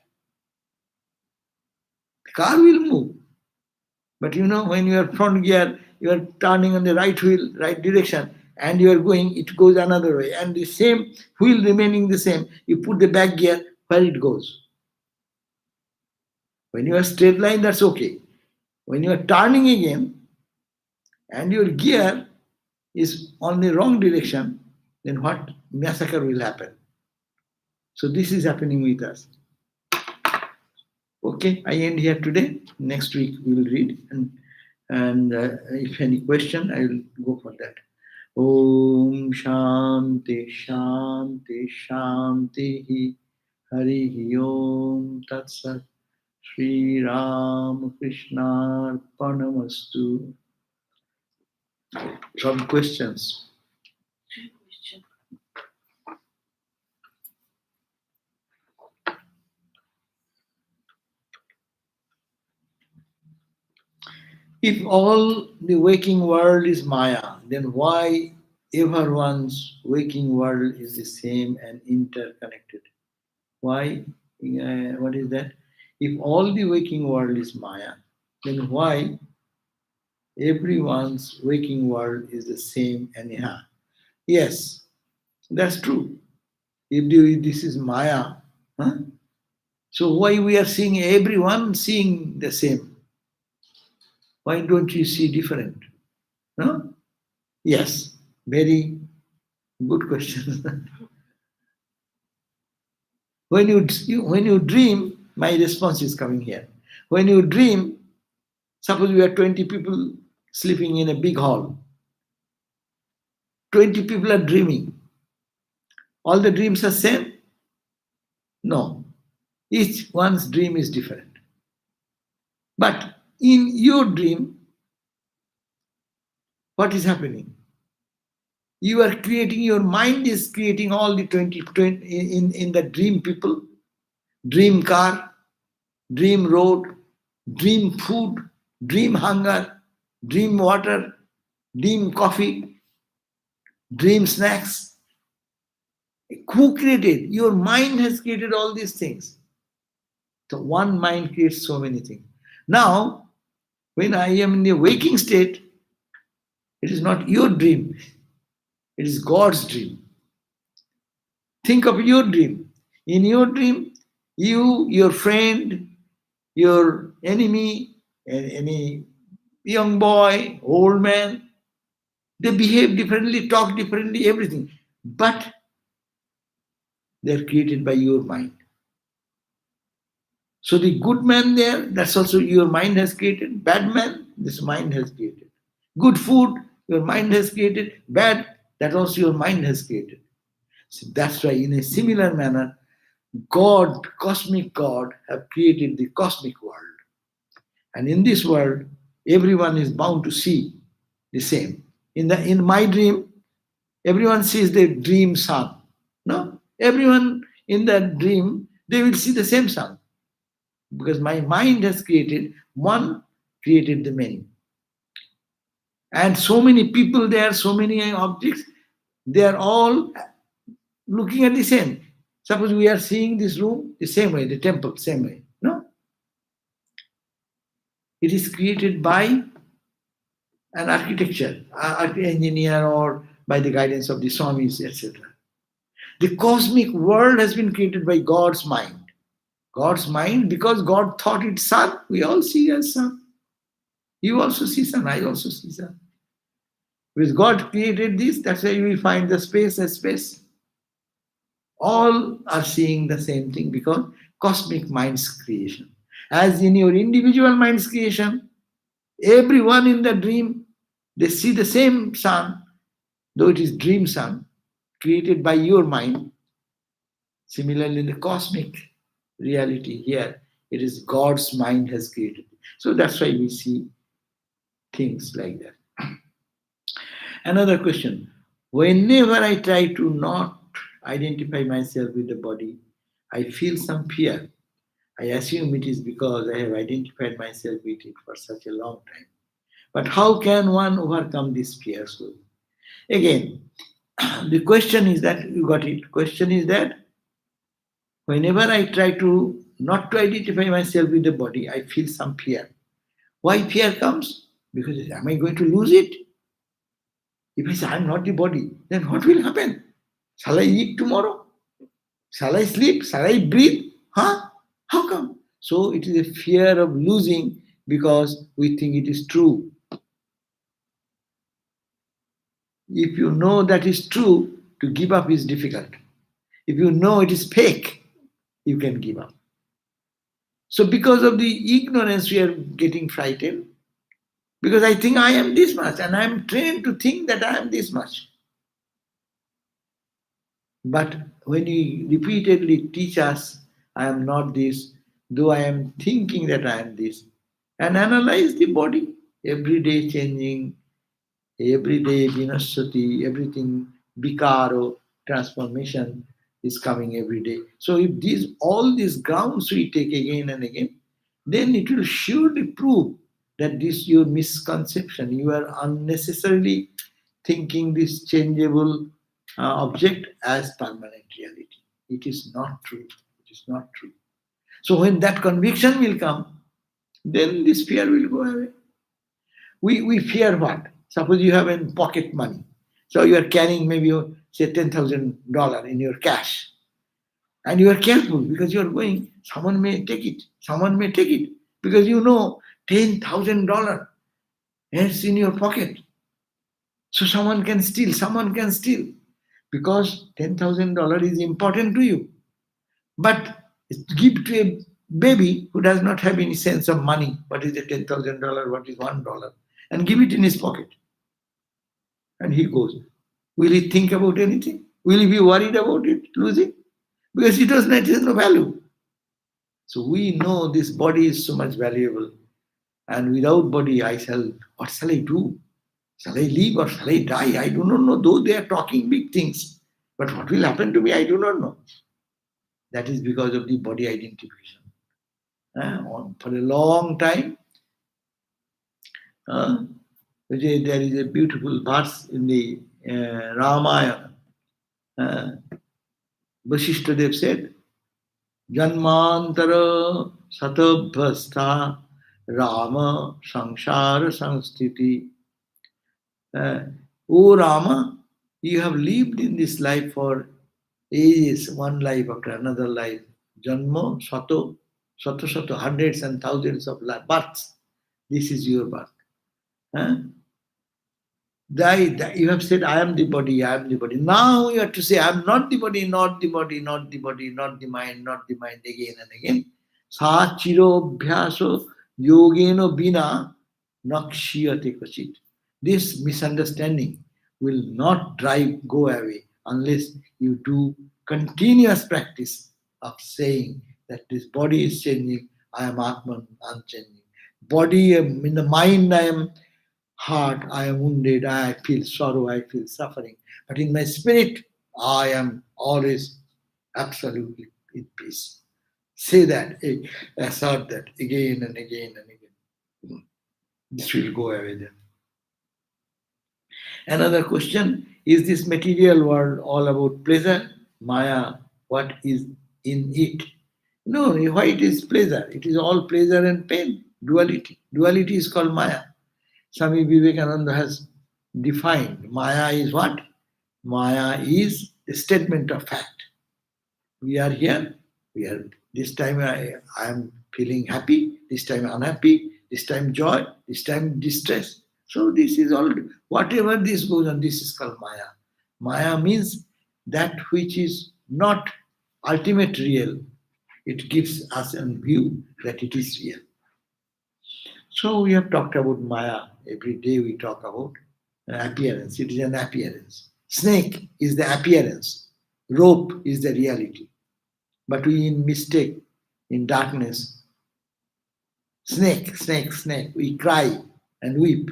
The car will move. But when you are front gear, you are turning on the right wheel, right direction, and you are going, it goes another way. And the same wheel remaining the same, you put the back gear, where it goes. When you are straight line, that's okay. When you are turning again, and your gear is on the wrong direction, then what massacre will happen? So this is happening with us. Okay, I end here today. Next week we will read. And if any question, I will go for that. Om Shanti Shanti Shanti Hari Om Tat Sat Shri Ram Krishna Arpanamastu. Some questions. If all the waking world is Maya, then why everyone's waking world is the same and interconnected? Why? What is that? If all the waking world is Maya, then why everyone's waking world is the same anyhow? Yes, that's true. If this is Maya, so why we are seeing everyone seeing the same? Why don't you see different? No? Yes, very good question. When you dream, my response is coming here. When you dream, suppose we are 20 people sleeping in a big hall. 20 people are dreaming. All the dreams are same? No. Each one's dream is different. But in your dream, what is happening? You are creating, your mind is creating all the 20 in the dream people, dream car, dream road, dream food, dream hunger, dream water, dream coffee, dream snacks. Who created? Your mind has created all these things. So one mind creates so many things. Now, when I am in the waking state, it is not your dream. It is God's dream. Think of your dream. In your dream, you, your friend, your enemy, any young boy, old man, they behave differently, talk differently, everything. But they are created by your mind. So the good man there, that's also your mind has created. Bad man, this mind has created. Good food, your mind has created. Bad, that also your mind has created. So that's why in a similar manner, God, cosmic God, have created the cosmic world. And in this world, everyone is bound to see the same. In my dream, everyone sees the dream sun. No? Everyone in that dream, they will see the same sun. Because my mind has created, one created the many. And so many people there, so many objects, they are all looking at the same. Suppose we are seeing this room the same way, the temple, same way. No? It is created by an architecture, engineer, or by the guidance of the swamis, etc. The cosmic world has been created by God's mind. God's mind, because God thought it sun, we all see as sun. You also see sun, I also see sun. Because God created this, that's why we find the space as space. All are seeing the same thing because cosmic mind's creation. As in your individual mind's creation, everyone in the dream, they see the same sun, though it is dream sun, created by your mind. Similarly, in the cosmic reality here, it is God's mind has created. So that's why we see things like that. Another question. Whenever I try to not identify myself with the body, I feel some fear. I assume it is because I have identified myself with it for such a long time. But how can one overcome this fear? So again, the question is that, you got it, question is that whenever I try to not to identify myself with the body, I feel some fear. Why fear comes? Because am I going to lose it? If I say I'm not the body, then what will happen? Shall I eat tomorrow? Shall I sleep? Shall I breathe? Huh? How come? So it is a fear of losing because we think it is true. If you know that is true, to give up is difficult. If you know it is fake, you can give up. So because of the ignorance, we are getting frightened. Because I think I am this much and I am trained to think that I am this much. But when you repeatedly teach us, I am not this, though I am thinking that I am this, and analyze the body, every day changing, every day vināsati, everything, vikaro, transformation is coming every day. So if all these grounds we take again and again, then it will surely prove that this your misconception. You are unnecessarily thinking this changeable object as permanent reality. It is not true. It is not true. So when that conviction will come, then this fear will go away. We fear what? Suppose you have in pocket money. So you are carrying maybe say $10,000 in your cash. And you are careful because you are going, someone may take it. Someone may take it. Because you know $10,000 is in your pocket. So someone can steal. Because $10,000 is important to you. But give to a baby who does not have any sense of money. What is a $10,000? What is $1? And give it in his pocket. And he goes. Will he think about anything? Will he be worried about it, losing? Because it has no value. So we know this body is so much valuable. And without body, what shall I do? Shall I live or shall I die? I do not know. Though they are talking big things. But what will happen to me, I do not know. That is because of the body identification. For a long time, there is a beautiful verse in the Ramayana. Vasishthadev said, Janmantara satabhastha Rama saṃśaya samsthiti. O Rama, you have lived in this life for ages, one life after another life. Janma, sato, hundreds and thousands of births. This is your birth. You have said, I am the body, I am the body. Now you have to say, I am not the body, not the body, not the body, not the mind, again and again. Sa chirobhyaso yogeno vinā nakshiyate kvachit. This misunderstanding will not go away unless you do continuous practice of saying that this body is changing, I am Atman, unchanging. Body, in the mind, I am heart, I am wounded, I feel sorrow, I feel suffering. But in my spirit, I am always absolutely in peace. Say that, assert that again and again and again. This will go away then. Another question, is this material world all about pleasure, maya, what is in it. No, why it is pleasure? It is all pleasure and pain, duality. Duality is called Maya. Swami Vivekananda has defined Maya is what? Maya is a statement of fact. We are here, this time I am feeling happy, this time unhappy, this time joy, this time distress. So this is all, whatever this goes on, this is called Maya. Maya means that which is not ultimate real. It gives us a view that it is real. So we have talked about Maya. Every day we talk about appearance. It is an appearance. Snake is the appearance. Rope is the reality. But we in mistake, in darkness, snake, snake, snake, we cry and weep.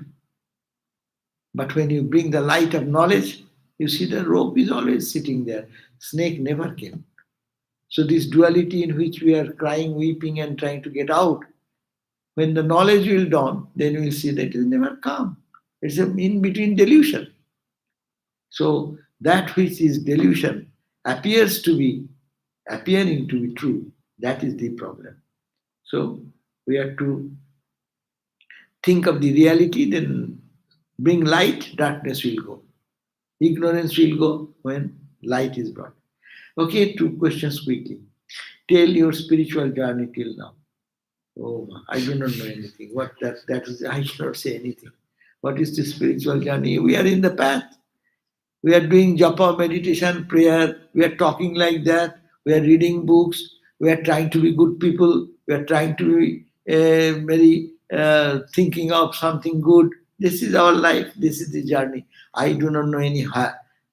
But when you bring the light of knowledge, you see the rope is always sitting there. Snake never came. So this duality in which we are crying, weeping and trying to get out, when the knowledge will dawn, then we will see that it will never come. It's an in-between delusion. So that which is delusion appearing to be true, that is the problem. So we have to think of the reality, then bring light, darkness will go. Ignorance will go when light is brought. Okay, 2 questions quickly. Tell your spiritual journey till now. Oh, I do not know anything. What that is, I cannot say anything. What is the spiritual journey? We are in the path. We are doing japa, meditation, prayer. We are talking like that. We are reading books. We are trying to be good people. We are trying to be very thinking of something good. This is our life. This is the journey. I do not know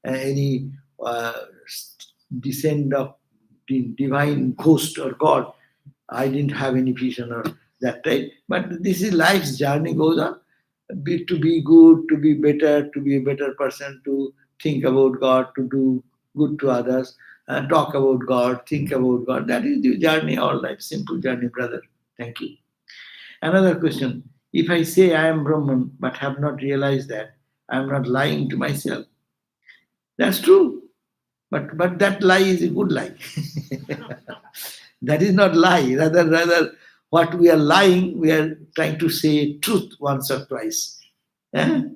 any descent of divine ghost or God. I didn't have any vision or that type. But this is life's journey goes on. To be good, to be better, to be a better person, to think about God, to do good to others, talk about God, think about God. That is the journey, all life. Simple journey, brother. Thank you. Another question. If I say I am Brahman but have not realized that, I am not lying to myself. That's true. But that lie is a good lie. That is not lie. Rather, what we are lying, we are trying to say truth once or twice. If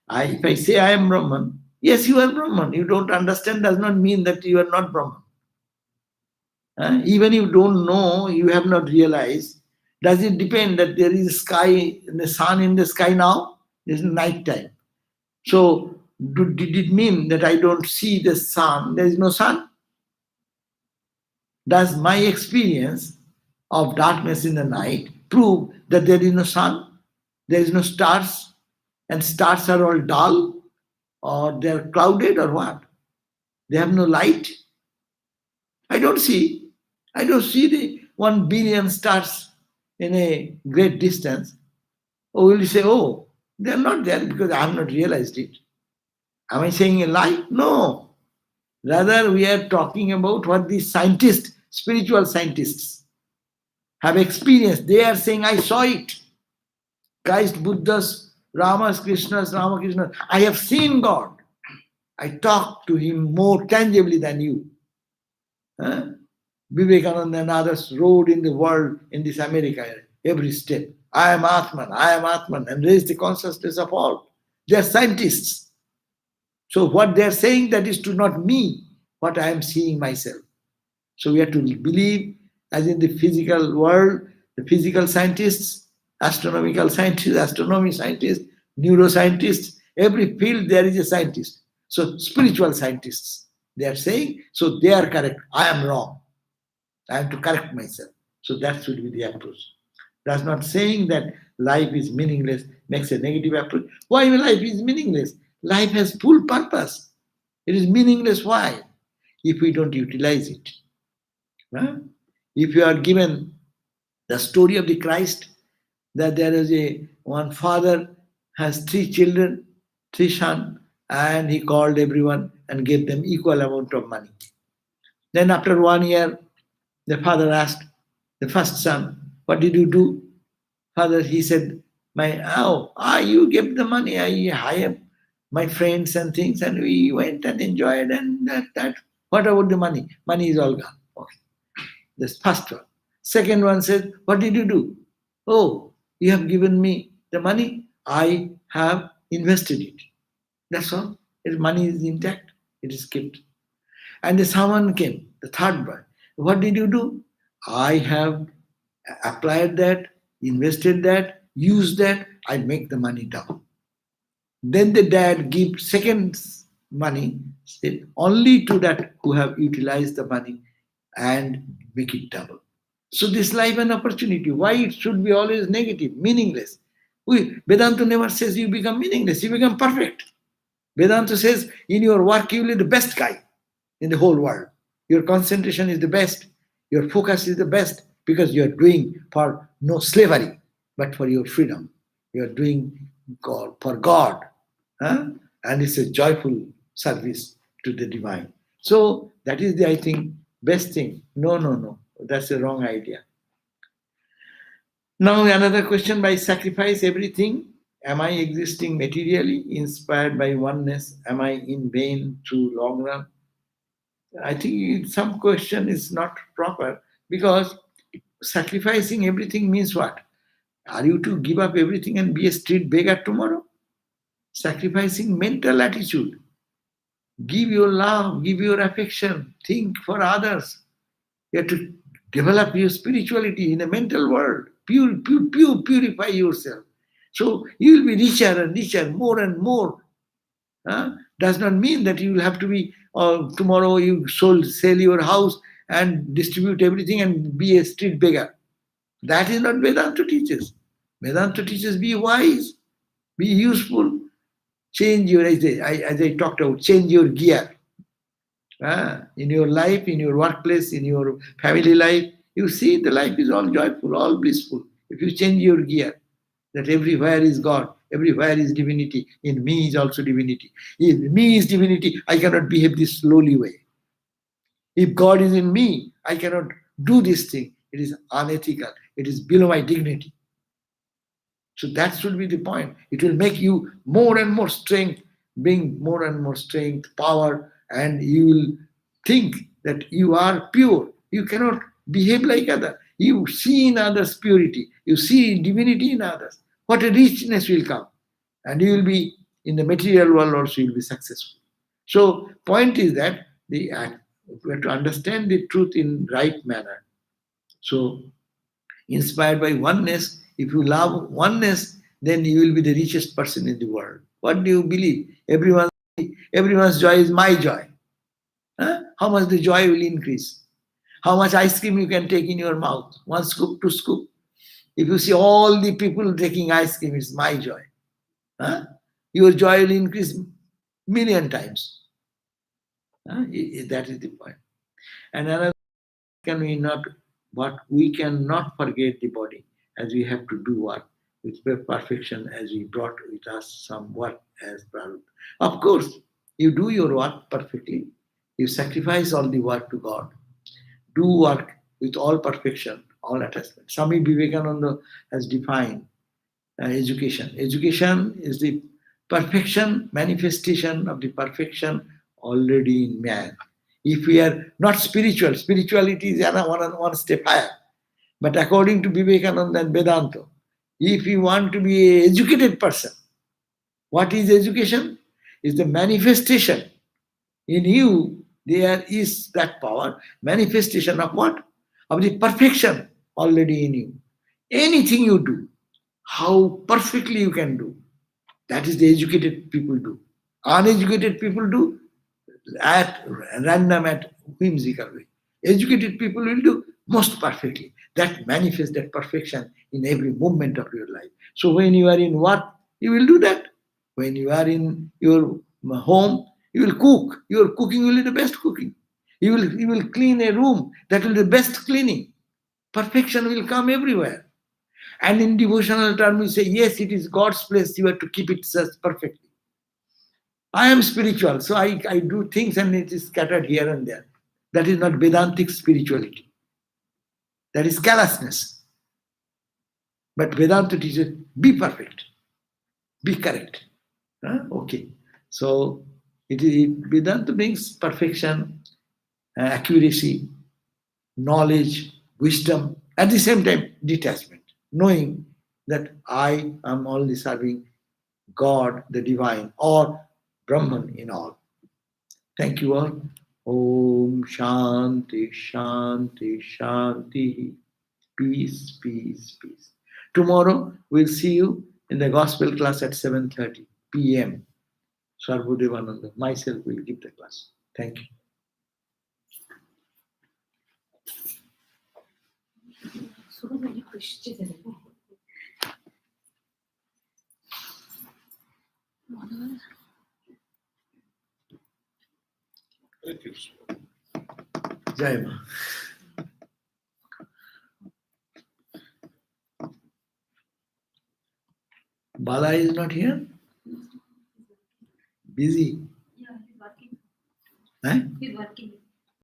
I say I am Brahman, yes, you are Brahman. You don't understand does not mean that you are not Brahman. Even if you don't know, you have not realized. Does it depend that there is sky, the sun in the sky now? It is night time. So did it mean that I don't see the sun? There is no sun? Does my experience of darkness in the night prove that there is no sun, there is no stars, and stars are all dull, or they are clouded, or what? They have no light? I don't see the 1 billion stars in a great distance. Or will you say, oh, they are not there because I have not realized it? Am I saying a lie? No. Rather, we are talking about what the scientists, spiritual scientists, have experienced. They are saying, I saw it. Christ, Buddhas, Ramas, Krishnas, Ramakrishna. I have seen God. I talk to him more tangibly than you. Vivekananda and others rode in the world, in this America, every step. I am Atman, and raise the consciousness of all. They are scientists. So what they are saying, that is to not me, what I am seeing myself. So we have to believe, as in the physical world, the physical scientists, astronomical scientists, astronomy scientists, neuroscientists, every field there is a scientist. So spiritual scientists, they are saying, so they are correct, I am wrong. I have to correct myself. So that should be the approach. That's not saying that life is meaningless, makes a negative approach. Why life is meaningless? Life has full purpose. It is meaningless. Why? If we don't utilize it. If you are given the story of the Christ, that there is one father has 3 children, 3 sons, and he called everyone and gave them equal amount of money. Then after 1 year, the father asked the first son, what did you do? Father, he said, you gave the money, I hired my friends and things, and we went and enjoyed, and that. What about the money? Money is all gone. Okay. That's first one. Second one says, what did you do? Oh, you have given me the money. I have invested it. That's all. If money is intact, it is kept. And the someone came, the third one. What did you do? I have applied that, invested that, used that, I make the money double. Then the dad gives second money only to that who have utilized the money and make it double. So this life an opportunity. Why it should be always negative, meaningless? Vedanta never says you become meaningless, you become perfect. Vedanta says in your work you will be the best guy in the whole world. Your concentration is the best, your focus is the best, because you are doing for no slavery, but for your freedom. You are doing for God. And it's a joyful service to the divine. So that is the, I think, best thing. No. That's a wrong idea. Now another question: by sacrifice everything, am I existing materially, inspired by oneness? Am I in vain through long run? I think some question is not proper, because sacrificing everything means what? Are you to give up everything and be a street beggar tomorrow? Sacrificing mental attitude. Give your love, give your affection, think for others. You have to develop your spirituality in a mental world. Purify yourself. So you will be richer and richer, more and more. Does not mean that you will have to be, tomorrow you sell your house and distribute everything and be a street beggar. That is not Vedanta teaches. Vedanta teaches be wise, be useful, change your, as I talked about, change your gear. In your life, in your workplace, in your family life, you see the life is all joyful, all blissful. If you change your gear, that everywhere is God, everywhere is divinity, in me is also divinity. If me is divinity, I cannot behave this lowly way. If God is in me, I cannot do this thing. It is unethical. It is below my dignity. So that should be the point. It will make you more and more strength, bring more and more strength, power, and you will think that you are pure. You cannot behave like others. You see in others purity. You see divinity in others. What a richness will come. And you will be, in the material world also, you will be successful. So point is that we have to understand the truth in right manner. So inspired by oneness, if you love oneness, then you will be the richest person in the world. What do you believe? Everyone's joy is my joy. How much the joy will increase? How much ice cream you can take in your mouth? 1 scoop, 2 scoop. If you see all the people taking ice cream, it's my joy. Your joy will increase million times. That is the point. And another, we cannot forget the body, as we have to do work with perfection, as we brought with us some work as prarabdha. Of course, you do your work perfectly. You sacrifice all the work to God. Do work with all perfection, all attachment. Swami Vivekananda has defined education. Education is the perfection, manifestation of the perfection already in man. If we are not spiritual, spirituality is one step higher. But according to Vivekananda and Vedanta, if you want to be an educated person, what is education? Is the manifestation. In you, there is that power, manifestation of what? Of the perfection already in you. Anything you do, how perfectly you can do, that is the educated people do. Uneducated people do at random, at whimsical way. Educated people will do most perfectly. That manifests that perfection in every moment of your life. So when you are in work, you will do that. When you are in your home, you will cook. Your cooking will be the best cooking. You will clean a room. That will be the best cleaning. Perfection will come everywhere. And in devotional terms, we say, yes, it is God's place. You have to keep it perfectly. I am spiritual, so I do things and it is scattered here and there. That is not Vedantic spirituality. That is callousness. But Vedanta teaches, be perfect. Be correct. Okay. So Vedanta brings perfection accuracy, knowledge, wisdom, at the same time detachment, knowing that I am only serving God, the divine, or Brahman in all. Thank you all. Om Shanti Shanti Shanti. Peace, peace, peace. Tomorrow we'll see you in the gospel class at 7:30 p.m. Sarvadevananda, myself will give the class. Thank you. Jai Ma. Bala is not here? Busy? Yeah, he's working. Huh? He's working.